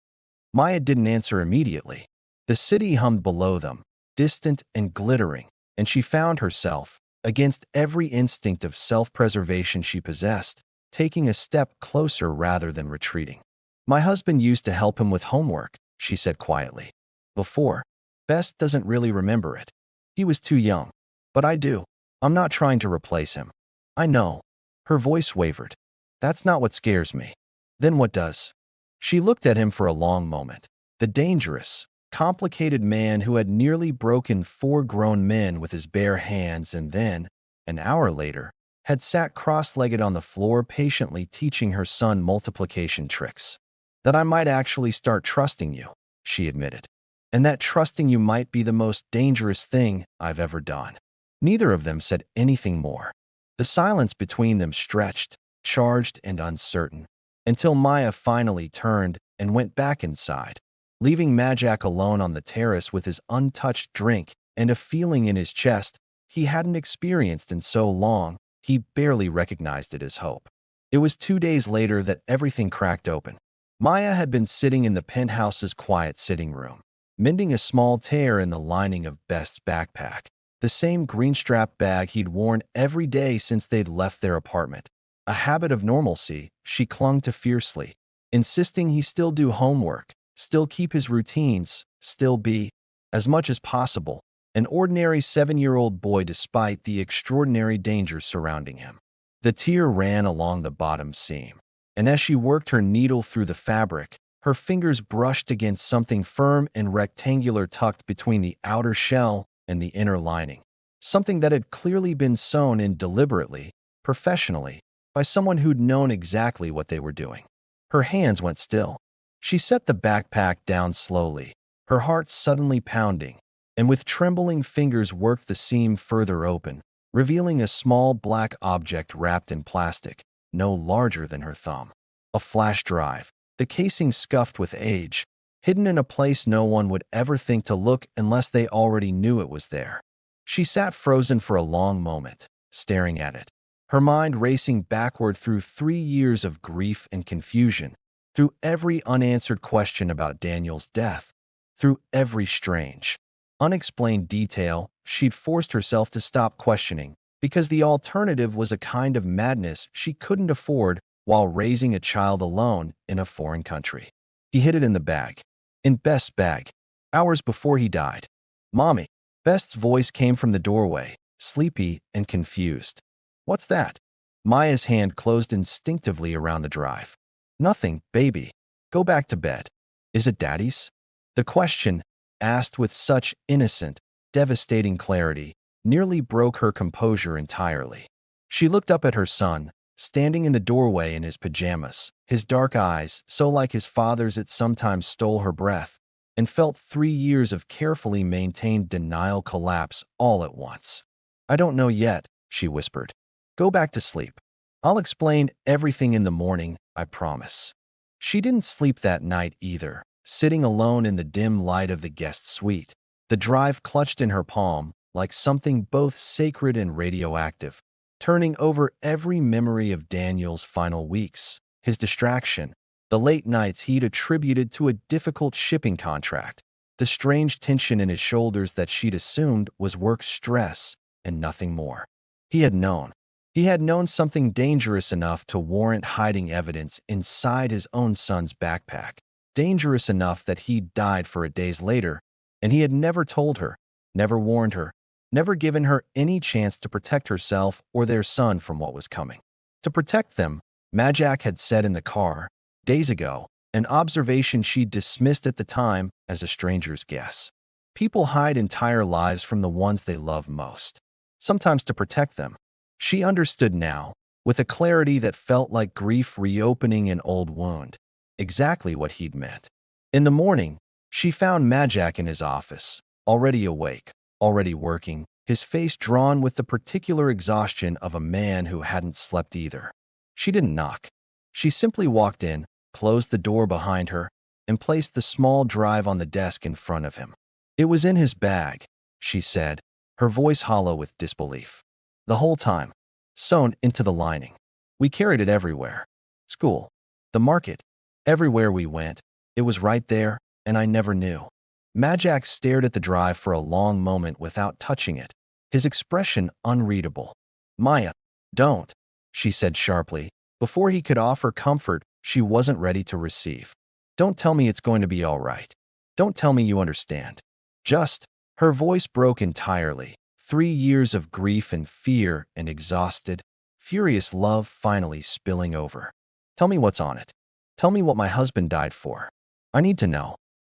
Maya didn't answer immediately. The city hummed below them, distant and glittering, and she found herself, against every instinct of self-preservation she possessed, taking a step closer rather than retreating. My husband used to help him with homework, she said quietly. Before, Best doesn't really remember it. He was too young. But I do. I'm not trying to replace him. I know. Her voice wavered. That's not what scares me. Then what does? She looked at him for a long moment. The dangerous, complicated man who had nearly broken 4 grown men with his bare hands and then, an hour later, had sat cross-legged on the floor patiently teaching her son multiplication tricks. That I might actually start trusting you, she admitted. And that trusting you might be the most dangerous thing I've ever done. Neither of them said anything more. The silence between them stretched, charged and uncertain, until Maya finally turned and went back inside, leaving Majak alone on the terrace with his untouched drink and a feeling in his chest he hadn't experienced in so long he barely recognized it as hope. It was 2 days later that everything cracked open. Maya had been sitting in the penthouse's quiet sitting room, mending a small tear in the lining of Best's backpack, the same green-strap bag he'd worn every day since they'd left their apartment. A habit of normalcy she clung to fiercely, insisting he still do homework, still keep his routines, still be, as much as possible, an ordinary 7-year-old boy despite the extraordinary dangers surrounding him. The tear ran along the bottom seam, and as she worked her needle through the fabric, her fingers brushed against something firm and rectangular tucked between the outer shell and the inner lining, something that had clearly been sewn in deliberately, professionally, by someone who'd known exactly what they were doing. Her hands went still. She set the backpack down slowly, her heart suddenly pounding, and with trembling fingers worked the seam further open, revealing a small black object wrapped in plastic, no larger than her thumb. A flash drive, the casing scuffed with age, hidden in a place no one would ever think to look unless they already knew it was there. She sat frozen for a long moment, staring at it, her mind racing backward through 3 years of grief and confusion, through every unanswered question about Daniel's death, through every strange, unexplained detail she'd forced herself to stop questioning because the alternative was a kind of madness she couldn't afford while raising a child alone in a foreign country. He hid it in the bag. In Best's bag. Hours before he died. Mommy. Best's voice came from the doorway, sleepy and confused. What's that? Maya's hand closed instinctively around the drive. Nothing, baby. Go back to bed. Is it Daddy's? The question, asked with such innocent, devastating clarity, nearly broke her composure entirely. She looked up at her son, standing in the doorway in his pajamas, his dark eyes, so like his father's it sometimes stole her breath, and felt 3 years of carefully maintained denial collapse all at once. I don't know yet, she whispered. Go back to sleep. I'll explain everything in the morning, I promise. She didn't sleep that night either, sitting alone in the dim light of the guest suite, the drive clutched in her palm like something both sacred and radioactive, turning over every memory of Daniel's final weeks, his distraction, the late nights he'd attributed to a difficult shipping contract, the strange tension in his shoulders that she'd assumed was work stress and nothing more. He had known. He had known something dangerous enough to warrant hiding evidence inside his own son's backpack, dangerous enough that he'd died for it days later, and he had never told her, never warned her, never given her any chance to protect herself or their son from what was coming. To protect them, Majak had said in the car, days ago, an observation she dismissed at the time as a stranger's guess. People hide entire lives from the ones they love most, sometimes to protect them. She understood now, with a clarity that felt like grief reopening an old wound, exactly what he'd meant. In the morning, she found Majak in his office, already awake, already working, his face drawn with the particular exhaustion of a man who hadn't slept either. She didn't knock. She simply walked in, closed the door behind her, and placed the small drive on the desk in front of him. "It was in his bag," she said, her voice hollow with disbelief. "The whole time, sewn into the lining. We carried it everywhere. School, the market, everywhere we went. It was right there, and I never knew." Majak stared at the drive for a long moment without touching it, his expression unreadable. "Maya, don't," she said sharply. Before he could offer comfort she wasn't ready to receive. "Don't tell me it's going to be all right. Don't tell me you understand. Just," her voice broke entirely. 3 years of grief and fear and exhausted, furious love finally spilling over. "Tell me what's on it. Tell me what my husband died for. I need to know."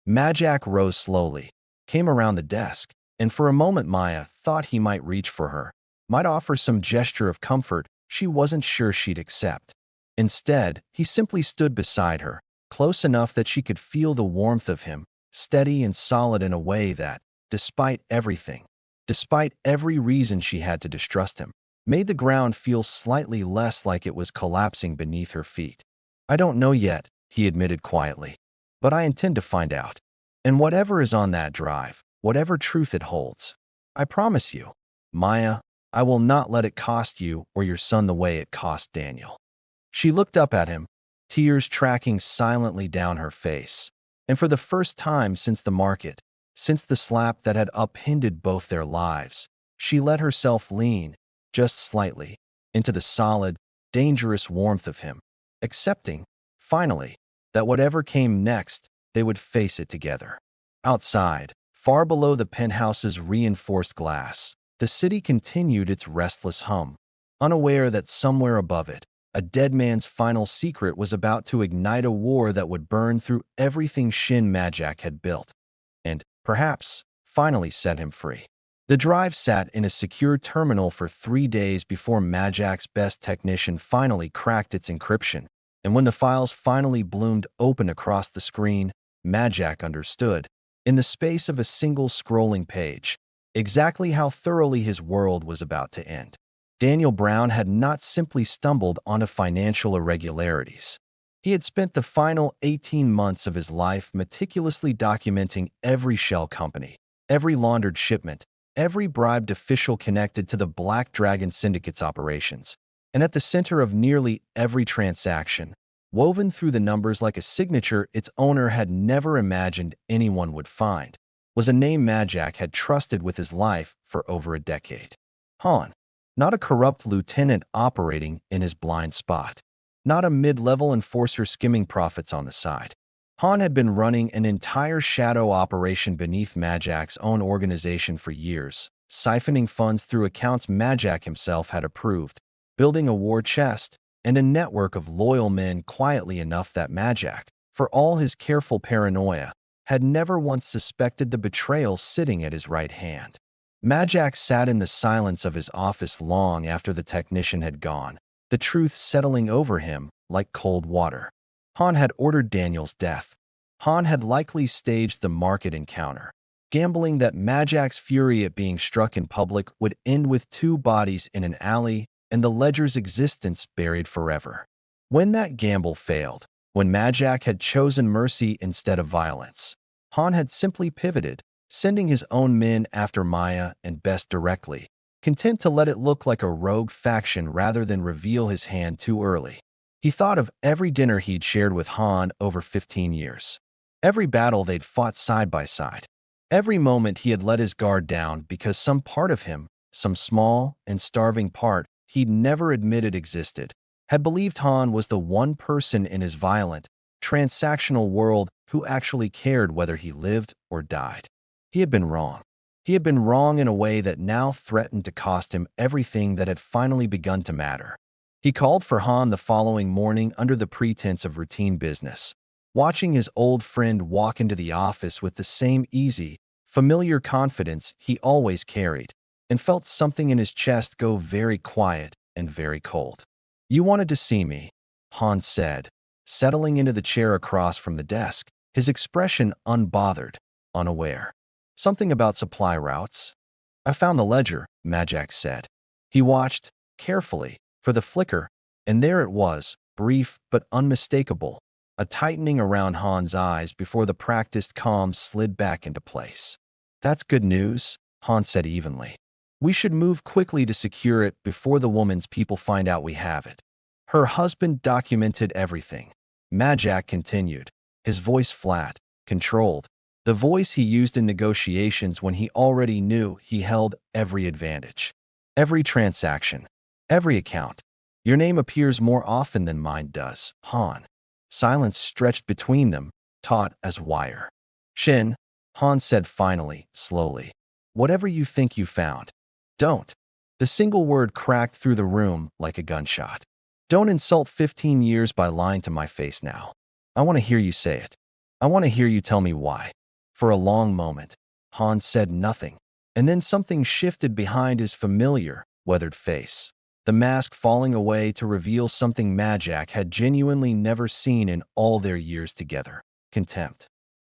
Majak rose slowly, came around the desk, and for a moment Maya thought he might reach for her, might offer some gesture of comfort she wasn't sure she'd accept. Instead, he simply stood beside her, close enough that she could feel the warmth of him, steady and solid in a way that, despite everything, despite every reason she had to distrust him, made the ground feel slightly less like it was collapsing beneath her feet. "I don't know yet," he admitted quietly, "but I intend to find out. And whatever is on that drive, whatever truth it holds, I promise you, Maya, I will not let it cost you or your son the way it cost Daniel." She looked up at him, tears tracking silently down her face. And for the first time since the market, since the slap that had upended both their lives, she let herself lean, just slightly, into the solid, dangerous warmth of him, accepting, finally, that whatever came next, they would face it together. Outside, far below the penthouse's reinforced glass, the city continued its restless hum, unaware that somewhere above it, a dead man's final secret was about to ignite a war that would burn through everything Shin Majak had built, and, perhaps, finally set him free. The drive sat in a secure terminal for 3 days before Majak's best technician finally cracked its encryption, and when the files finally bloomed open across the screen, Majak understood, in the space of a single scrolling page, exactly how thoroughly his world was about to end. Daniel Brown had not simply stumbled onto financial irregularities. He had spent the final 18 months of his life meticulously documenting every shell company, every laundered shipment, every bribed official connected to the Black Dragon Syndicate's operations. And at the center of nearly every transaction, woven through the numbers like a signature its owner had never imagined anyone would find, was a name Majak had trusted with his life for over a decade. Han. Not a corrupt lieutenant operating in his blind spot. Not a mid-level enforcer skimming profits on the side. Han had been running an entire shadow operation beneath Majak's own organization for years, siphoning funds through accounts Majak himself had approved, building a war chest and a network of loyal men quietly enough that Majak, for all his careful paranoia, had never once suspected the betrayal sitting at his right hand. Majak sat in the silence of his office long after the technician had gone, the truth settling over him like cold water. Han had ordered Daniel's death. Han had likely staged the market encounter, gambling that Majak's fury at being struck in public would end with 2 bodies in an alley and the ledger's existence buried forever. When that gamble failed, when Majak had chosen mercy instead of violence, Han had simply pivoted, sending his own men after Maya and Bess directly, content to let it look like a rogue faction rather than reveal his hand too early. He thought of every dinner he'd shared with Han over 15 years, every battle they'd fought side by side, every moment he had let his guard down because some part of him, some small and starving part he'd never admitted existed, had believed Han was the one person in his violent, transactional world who actually cared whether he lived or died. He had been wrong. He had been wrong in a way that now threatened to cost him everything that had finally begun to matter. He called for Han the following morning under the pretense of routine business, watching his old friend walk into the office with the same easy, familiar confidence he always carried, and felt something in his chest go very quiet and very cold. "You wanted to see me," Hans said, settling into the chair across from the desk, his expression unbothered, unaware. "Something about supply routes?" "I found the ledger," Majak said. He watched, carefully, for the flicker, and there it was, brief but unmistakable, a tightening around Han's eyes before the practiced calm slid back into place. "That's good news," Han said evenly. "We should move quickly to secure it before the woman's people find out we have it." "Her husband documented everything," Majak continued, his voice flat, controlled, the voice he used in negotiations when he already knew he held every advantage. "Every transaction, every account. Your name appears more often than mine does, Han." Silence stretched between them, taut as wire. "Shin," Han said finally, slowly. "Whatever you think you found, don't." The single word cracked through the room like a gunshot. "Don't insult 15 years by lying to my face now. I want to hear you say it. I want to hear you tell me why." For a long moment, Han said nothing, and then something shifted behind his familiar, weathered face, the mask falling away to reveal something Majak had genuinely never seen in all their years together: contempt.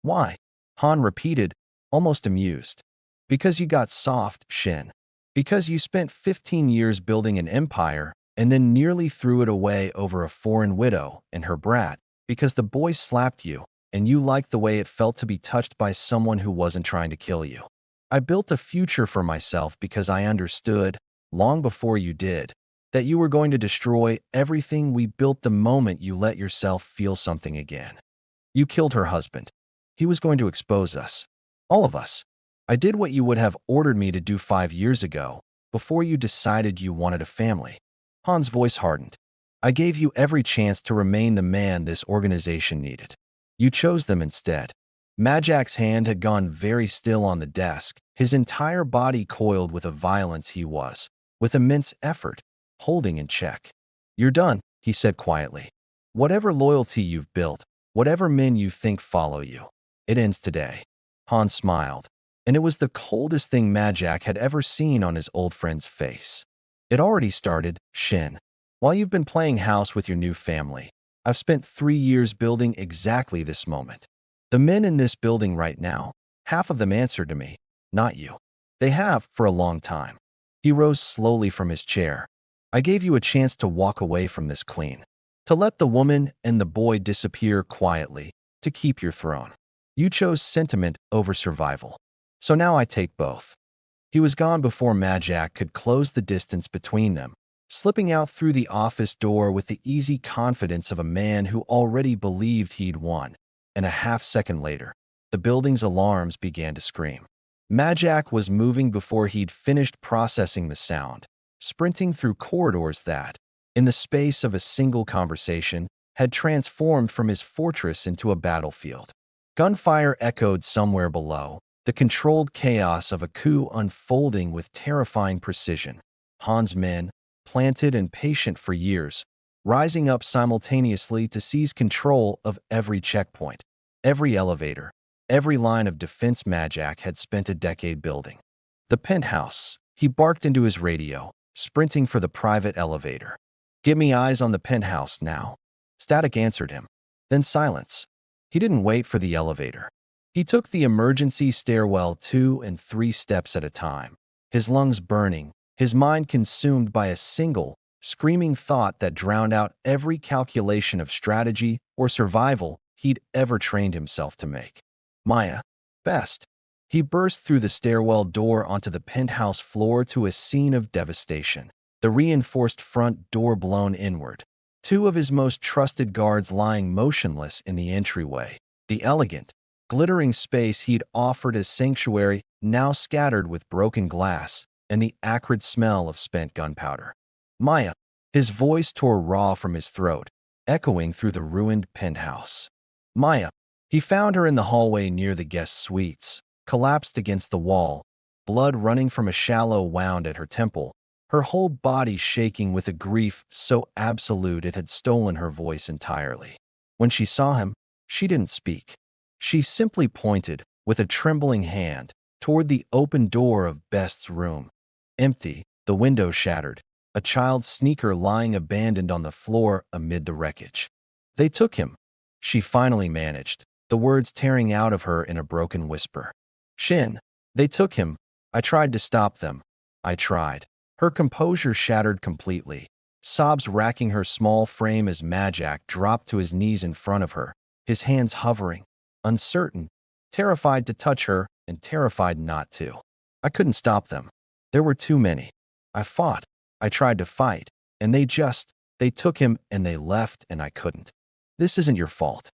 "Why?" Han repeated, almost amused. "Because you got soft, Shin. Because you spent 15 years building an empire and then nearly threw it away over a foreign widow and her brat. Because the boy slapped you and you liked the way it felt to be touched by someone who wasn't trying to kill you. I built a future for myself because I understood, long before you did, that you were going to destroy everything we built the moment you let yourself feel something again. You killed her husband. He was going to expose us. All of us. I did what you would have ordered me to do 5 years ago, before you decided you wanted a family." Han's voice hardened. "I gave you every chance to remain the man this organization needed. You chose them instead." Majak's hand had gone very still on the desk, his entire body coiled with a violence he was, with immense effort, holding in check. "You're done," he said quietly. "Whatever loyalty you've built, whatever men you think follow you, it ends today." Han smiled, and it was the coldest thing Majak had ever seen on his old friend's face. "It already started, Shin. While you've been playing house with your new family, I've spent 3 years building exactly this moment. The men in this building right now, half of them answer to me, not you. They have for a long time." He rose slowly from his chair. "I gave you a chance to walk away from this clean, to let the woman and the boy disappear quietly, to keep your throne. You chose sentiment over survival. So now I take both." He was gone before Majak could close the distance between them, slipping out through the office door with the easy confidence of a man who already believed he'd won. And a half-second later, the building's alarms began to scream. Majak was moving before he'd finished processing the sound, sprinting through corridors that, in the space of a single conversation, had transformed from his fortress into a battlefield. Gunfire echoed somewhere below, the controlled chaos of a coup unfolding with terrifying precision. Han's men, planted and patient for years, rising up simultaneously to seize control of every checkpoint, every elevator, every line of defense Majak had spent a decade building. "The penthouse," he barked into his radio, sprinting for the private elevator. "Get me eyes on the penthouse now." Static answered him. Then silence. He didn't wait for the elevator. He took the emergency stairwell 2 and 3 steps at a time, his lungs burning, his mind consumed by a single, screaming thought that drowned out every calculation of strategy or survival he'd ever trained himself to make. Maya. Best. He burst through the stairwell door onto the penthouse floor to a scene of devastation, the reinforced front door blown inward, 2 of his most trusted guards lying motionless in the entryway, the elegant, glittering space he'd offered as sanctuary now scattered with broken glass and the acrid smell of spent gunpowder. "Maya." His voice tore raw from his throat, echoing through the ruined penthouse. "Maya." He found her in the hallway near the guest suites, collapsed against the wall, blood running from a shallow wound at her temple, her whole body shaking with a grief so absolute it had stolen her voice entirely. When she saw him, She didn't speak. She simply pointed, with a trembling hand, toward the open door of Best's room. Empty, the window shattered, a child's sneaker lying abandoned on the floor amid the wreckage. They took him. She finally managed, the words tearing out of her in a broken whisper. Shin, they took him. I tried to stop them. I tried. Her composure shattered completely, sobs racking her small frame as Majak dropped to his knees in front of her, his hands hovering, uncertain, terrified to touch her and terrified not to. I couldn't stop them. There were too many. I fought. I tried to fight, and they took him and they left and I couldn't. This isn't your fault.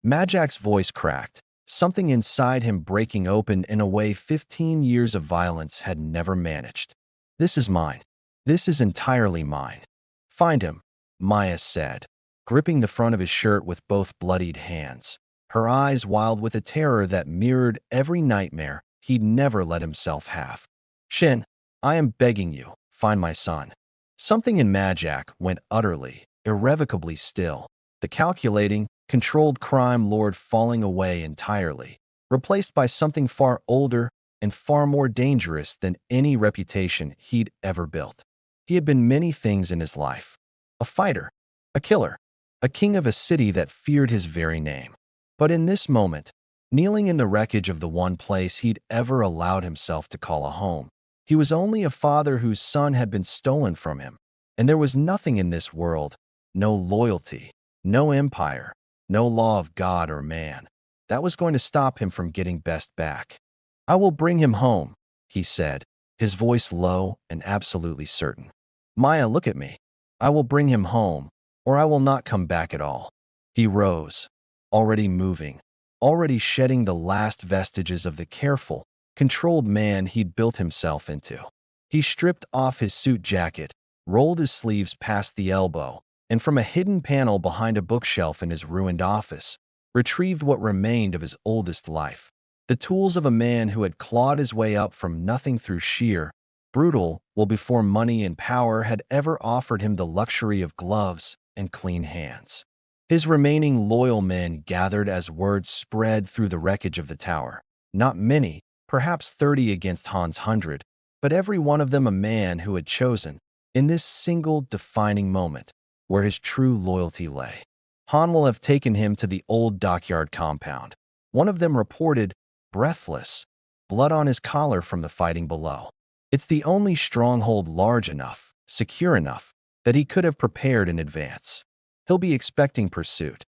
Majak's voice cracked, something inside him breaking open in a way 15 years of violence had never managed. This is mine. This is entirely mine. Find him, Maya said, gripping the front of his shirt with both bloodied hands, her eyes wild with a terror that mirrored every nightmare he'd never let himself have. Shin, I am begging you, find my son. Something in Majak went utterly, irrevocably still, the calculating, controlled crime lord falling away entirely, replaced by something far older and far more dangerous than any reputation he'd ever built. He had been many things in his life. A fighter, a killer, a king of a city that feared his very name. But in this moment, kneeling in the wreckage of the one place he'd ever allowed himself to call a home, he was only a father whose son had been stolen from him. And there was nothing in this world, no loyalty, no empire, no law of God or man, that was going to stop him from getting Best back. I will bring him home, he said, his voice low and absolutely certain. Maya, look at me. I will bring him home, or I will not come back at all. He rose, already moving, already shedding the last vestiges of the careful, controlled man he'd built himself into. He stripped off his suit jacket, rolled his sleeves past the elbow, and from a hidden panel behind a bookshelf in his ruined office, retrieved what remained of his oldest life. The tools of a man who had clawed his way up from nothing through sheer, brutal will before money and power had ever offered him the luxury of gloves and clean hands. His remaining loyal men gathered as word spread through the wreckage of the tower. Not many, perhaps 30 against Han's 100, but every one of them a man who had chosen, in this single defining moment, where his true loyalty lay. Han will have taken him to the old dockyard compound. One of them reported, breathless, blood on his collar from the fighting below. It's the only stronghold large enough, secure enough, that he could have prepared in advance. He'll be expecting pursuit.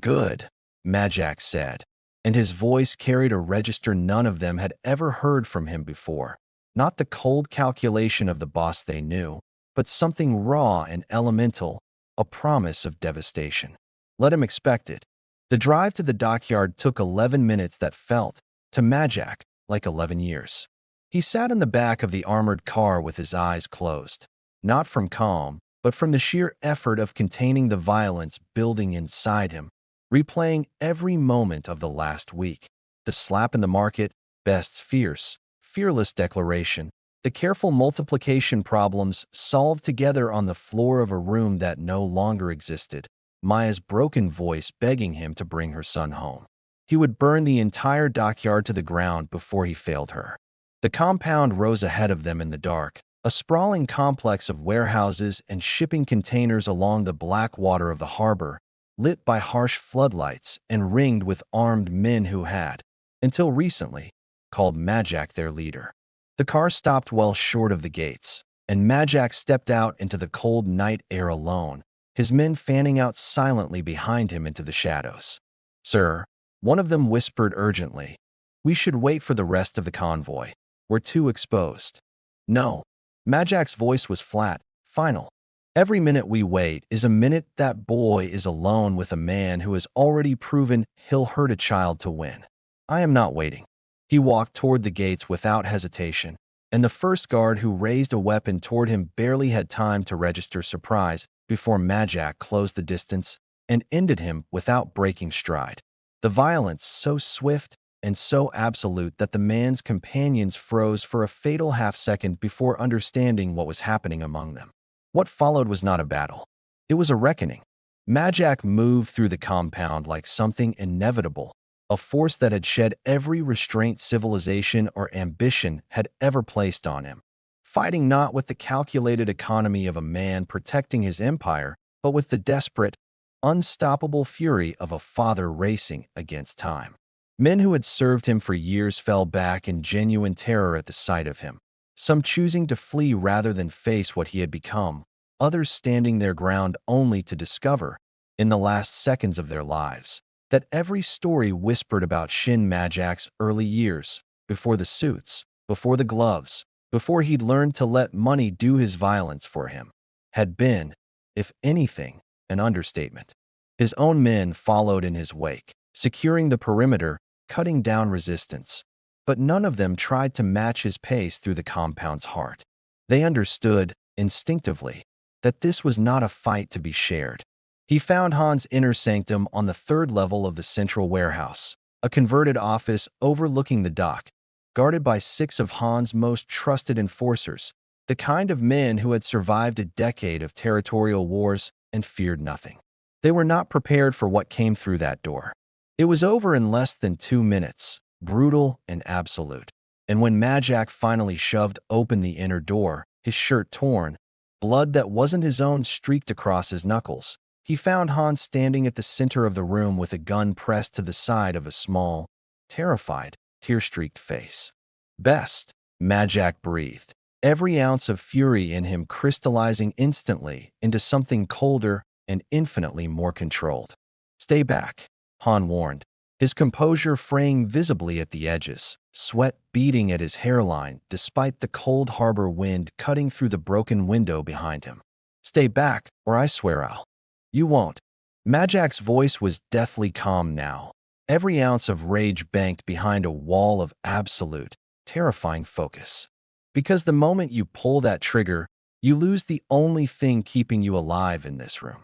Good, Majak said, and his voice carried a register none of them had ever heard from him before. Not the cold calculation of the boss they knew, but something raw and elemental, a promise of devastation. Let him expect it. The drive to the dockyard took 11 minutes that felt, to Majak, like 11 years. He sat in the back of the armored car with his eyes closed, not from calm, but from the sheer effort of containing the violence building inside him, replaying every moment of the last week. The slap in the market, Best's fierce, fearless declaration, the careful multiplication problems solved together on the floor of a room that no longer existed, Maya's broken voice begging him to bring her son home. He would burn the entire dockyard to the ground before he failed her. The compound rose ahead of them in the dark, a sprawling complex of warehouses and shipping containers along the black water of the harbor, lit by harsh floodlights and ringed with armed men who had, until recently, called Majak their leader. The car stopped well short of the gates, and Majak stepped out into the cold night air alone, his men fanning out silently behind him into the shadows. Sir, one of them whispered urgently, we should wait for the rest of the convoy. We're too exposed. No. Majak's voice was flat, final. Every minute we wait is a minute that boy is alone with a man who has already proven he'll hurt a child to win. I am not waiting. He walked toward the gates without hesitation, and the first guard who raised a weapon toward him barely had time to register surprise before Majak closed the distance and ended him without breaking stride. The violence so swift and so absolute that the man's companions froze for a fatal half-second before understanding what was happening among them. What followed was not a battle. It was a reckoning. Majak moved through the compound like something inevitable, a force that had shed every restraint civilization or ambition had ever placed on him, fighting not with the calculated economy of a man protecting his empire, but with the desperate, unstoppable fury of a father racing against time. Men who had served him for years fell back in genuine terror at the sight of him, some choosing to flee rather than face what he had become, others standing their ground only to discover, in the last seconds of their lives, that every story whispered about Shin Majak's early years, before the suits, before the gloves, before he'd learned to let money do his violence for him, had been, if anything, an understatement. His own men followed in his wake, securing the perimeter, cutting down resistance, but none of them tried to match his pace through the compound's heart. They understood, instinctively, that this was not a fight to be shared. He found Han's inner sanctum on the third level of the central warehouse, a converted office overlooking the dock, guarded by 6 of Han's most trusted enforcers, the kind of men who had survived a decade of territorial wars and feared nothing. They were not prepared for what came through that door. It was over in less than 2 minutes, brutal and absolute. And when Majak finally shoved open the inner door, his shirt torn, blood that wasn't his own streaked across his knuckles, he found Han standing at the center of the room with a gun pressed to the side of a small, terrified, tear-streaked face. "Best," Majak breathed, every ounce of fury in him crystallizing instantly into something colder and infinitely more controlled. "Stay back," Han warned, his composure fraying visibly at the edges, sweat beading at his hairline despite the cold harbor wind cutting through the broken window behind him. "Stay back, or I swear I'll—" "You won't." Majak's voice was deathly calm now, every ounce of rage banked behind a wall of absolute, terrifying focus. "Because the moment you pull that trigger, you lose the only thing keeping you alive in this room."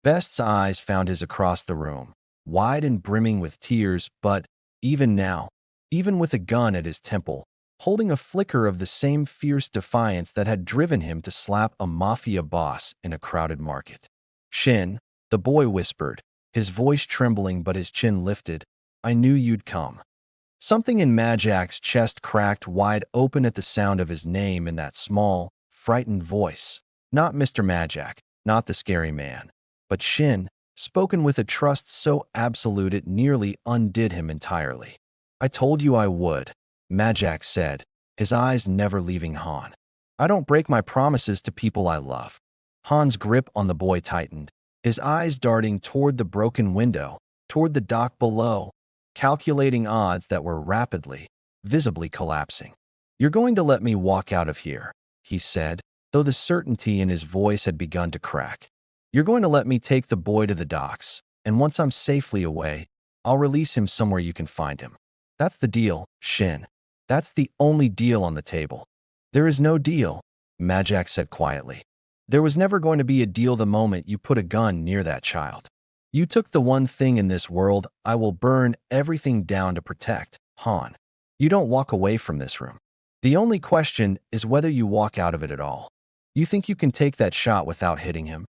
Best's eyes found his across the room, wide and brimming with tears, but, even now, even with a gun at his temple, holding a flicker of the same fierce defiance that had driven him to slap a Mafia boss in a crowded market. "Shin," the boy whispered, his voice trembling but his chin lifted, "I knew you'd come." Something in Majak's chest cracked wide open at the sound of his name in that small, frightened voice. Not Mr. Majak, not the scary man, but Shin, spoken with a trust so absolute it nearly undid him entirely. "I told you I would," Majak said, his eyes never leaving Han. "I don't break my promises to people I love." Han's grip on the boy tightened, his eyes darting toward the broken window, toward the dock below, calculating odds that were rapidly, visibly collapsing. "You're going to let me walk out of here," he said, though the certainty in his voice had begun to crack. "You're going to let me take the boy to the docks, and once I'm safely away, I'll release him somewhere you can find him. That's the deal, Shin. That's the only deal on the table." "There is no deal," Majak said quietly. "There was never going to be a deal the moment you put a gun near that child. You took the one thing in this world I will burn everything down to protect, Han. You don't walk away from this room. The only question is whether you walk out of it at all. You think you can take that shot without hitting him?"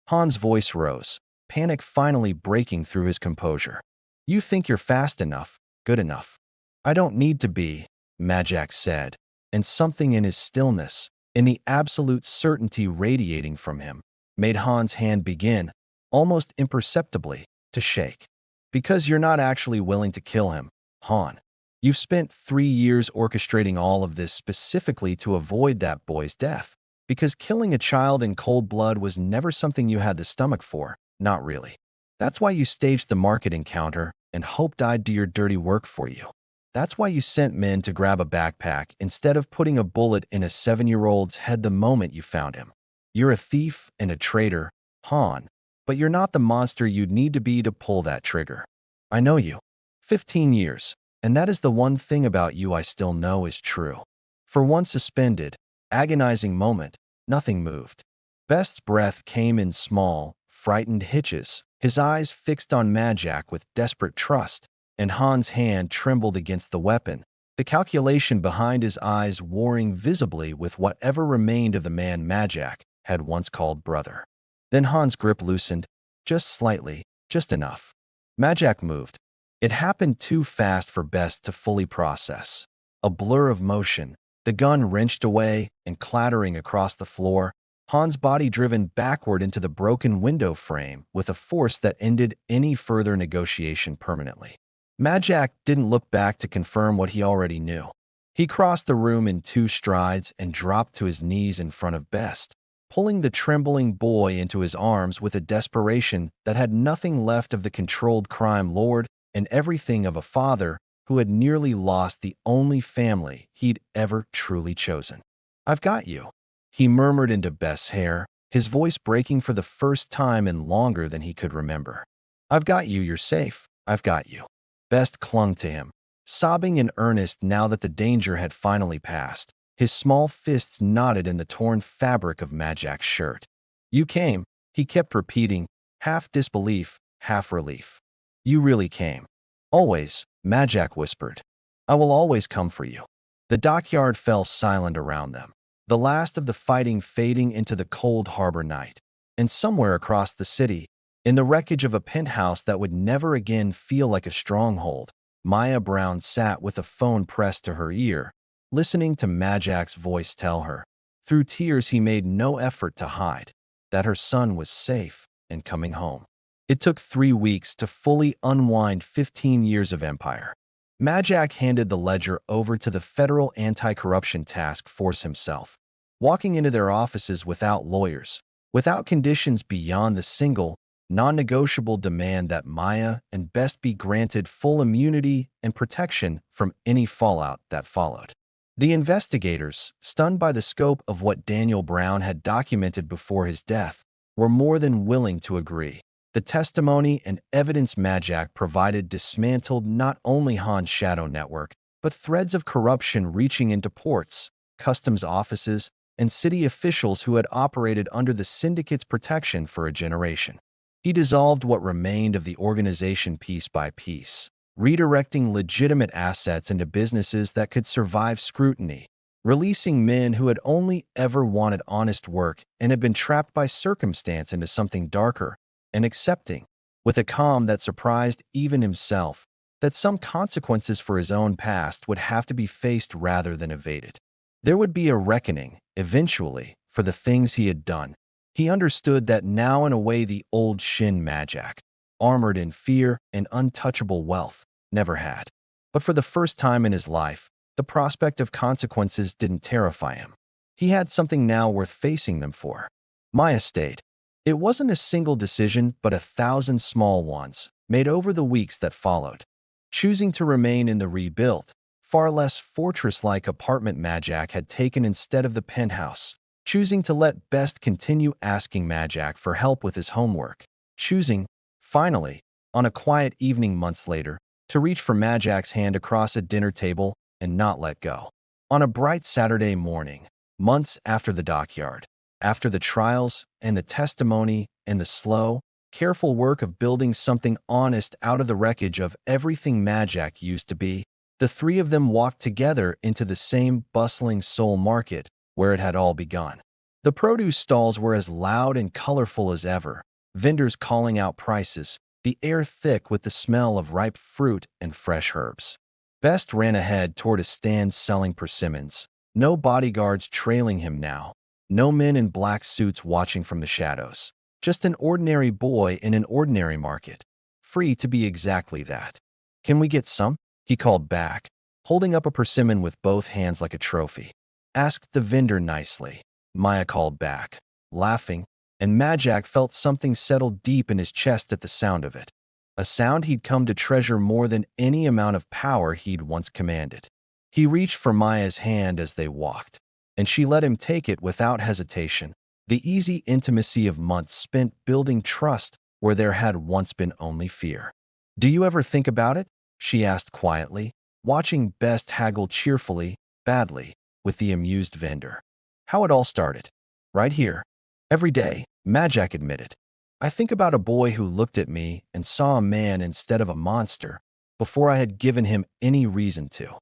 Han's voice rose, panic finally breaking through his composure. "You think you're fast enough, good enough." "I don't need to be," Majak said, and something in his stillness, in the absolute certainty radiating from him, made Han's hand begin, almost imperceptibly, to shake. "Because you're not actually willing to kill him, Han. You've spent 3 years orchestrating all of this specifically to avoid that boy's death. Because killing a child in cold blood was never something you had the stomach for, not really. That's why you staged the market encounter and hoped I'd do your dirty work for you. That's why you sent men to grab a backpack instead of putting a bullet in a 7-year-old's head the moment you found him. You're a thief and a traitor, Han, but you're not the monster you'd need to be to pull that trigger. I know you. 15 years, and that is the one thing about you I still know is true." For one suspended, agonizing moment, nothing moved. Best's breath came in small, frightened hitches, his eyes fixed on Majak with desperate trust, and Han's hand trembled against the weapon, the calculation behind his eyes warring visibly with whatever remained of the man Majak had once called brother. Then Han's grip loosened, Just slightly, just enough. Majak moved. It happened too fast for Best to fully process. A blur of motion, the gun wrenched away and clattering across the floor, Han's body driven backward into the broken window frame with a force that ended any further negotiation permanently. Majak didn't look back to confirm what he already knew. He crossed the room in 2 strides and dropped to his knees in front of Best, pulling the trembling boy into his arms with a desperation that had nothing left of the controlled crime lord and everything of a father who had nearly lost the only family he'd ever truly chosen. "I've got you," he murmured into Best's hair, his voice breaking for the first time in longer than he could remember. "I've got you, you're safe. I've got you." Best clung to him, sobbing in earnest now that the danger had finally passed. His small fists knotted in the torn fabric of Majak's shirt. "You came," he kept repeating, half disbelief, half relief. "You really came." "Always," Majak whispered. "I will always come for you." The dockyard fell silent around them, the last of the fighting fading into the cold harbor night. And somewhere across the city, in the wreckage of a penthouse that would never again feel like a stronghold, Maya Brown sat with a phone pressed to her ear, listening to Majak's voice tell her, through tears he made no effort to hide, that her son was safe and coming home. It took 3 weeks to fully unwind 15 years of empire. Majak handed the ledger over to the Federal Anti-Corruption Task Force himself, walking into their offices without lawyers, without conditions beyond the single, non-negotiable demand that Maya and Best be granted full immunity and protection from any fallout that followed. The investigators, stunned by the scope of what Daniel Brown had documented before his death, were more than willing to agree. The testimony and evidence Majak provided dismantled not only Han's shadow network, but threads of corruption reaching into ports, customs offices, and city officials who had operated under the syndicate's protection for a generation. He dissolved what remained of the organization piece by piece, redirecting legitimate assets into businesses that could survive scrutiny, releasing men who had only ever wanted honest work and had been trapped by circumstance into something darker, and accepting, with a calm that surprised even himself, that some consequences for his own past would have to be faced rather than evaded. There would be a reckoning, eventually, for the things he had done. He understood that now in a way the old Shin Majak, armored in fear and untouchable wealth, never had. But for the first time in his life, the prospect of consequences didn't terrify him. He had something now worth facing them for. Maya stayed. It wasn't a single decision, but 1,000 small ones, made over the weeks that followed. Choosing to remain in the rebuilt, far less fortress-like apartment Majak had taken instead of the penthouse. Choosing to let Best continue asking Majak for help with his homework. Choosing, finally, on a quiet evening months later, to reach for Majak's hand across a dinner table and not let go. On a bright Saturday morning, months after the dockyard, after the trials and the testimony and the slow, careful work of building something honest out of the wreckage of everything Majak used to be, the three of them walked together into the same bustling Seoul market where it had all begun. The produce stalls were as loud and colorful as ever, vendors calling out prices, the air thick with the smell of ripe fruit and fresh herbs. Best ran ahead toward a stand selling persimmons, no bodyguards trailing him now. No men in black suits watching from the shadows. Just an ordinary boy in an ordinary market. Free to be exactly that. "Can we get some?" he called back, holding up a persimmon with both hands like a trophy. Asked the vendor nicely. Maya called back, laughing, and Majak felt something settle deep in his chest at the sound of it. A sound he'd come to treasure more than any amount of power he'd once commanded. He reached for Maya's hand as they walked, and she let him take it without hesitation, the easy intimacy of months spent building trust where there had once been only fear. "Do you ever think about it?" she asked quietly, watching Best haggle cheerfully, badly, with the amused vendor. "How it all started. Right here. Every day," Majak admitted. "I think about a boy who looked at me and saw a man instead of a monster before I had given him any reason to."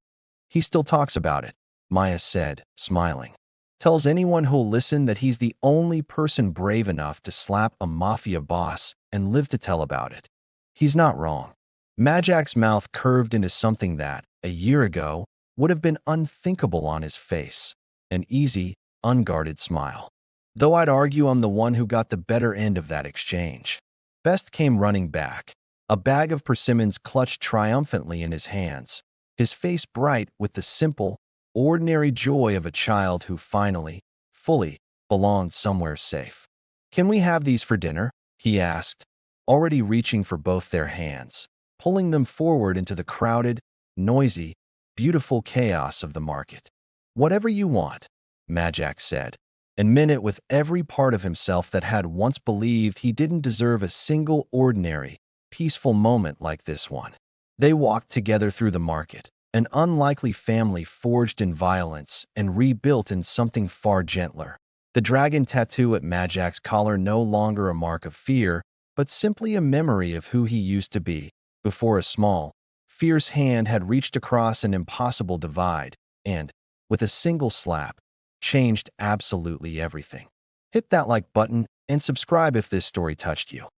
"He still talks about it," Maya said, smiling. tells anyone who'll listen that he's the only person brave enough to slap a mafia boss and live to tell about it. He's not wrong. Majak's mouth curved into something that, a year ago, would have been unthinkable on his face. An easy, unguarded smile. Though I'd argue I'm the one who got the better end of that exchange. Best came running back, a bag of persimmons clutched triumphantly in his hands, his face bright with the simple, ordinary joy of a child who finally, fully, belonged somewhere safe. "Can we have these for dinner?" he asked, already reaching for both their hands, pulling them forward into the crowded, noisy, beautiful chaos of the market. "Whatever you want," Majak said, and meant it with every part of himself that had once believed he didn't deserve a single ordinary, peaceful moment like this one. They walked together through the market, an unlikely family forged in violence and rebuilt in something far gentler. The dragon tattoo at Majak's collar no longer a mark of fear, but simply a memory of who he used to be, before a small, fierce hand had reached across an impossible divide and, with a single slap, changed absolutely everything. Hit that like button and subscribe if this story touched you.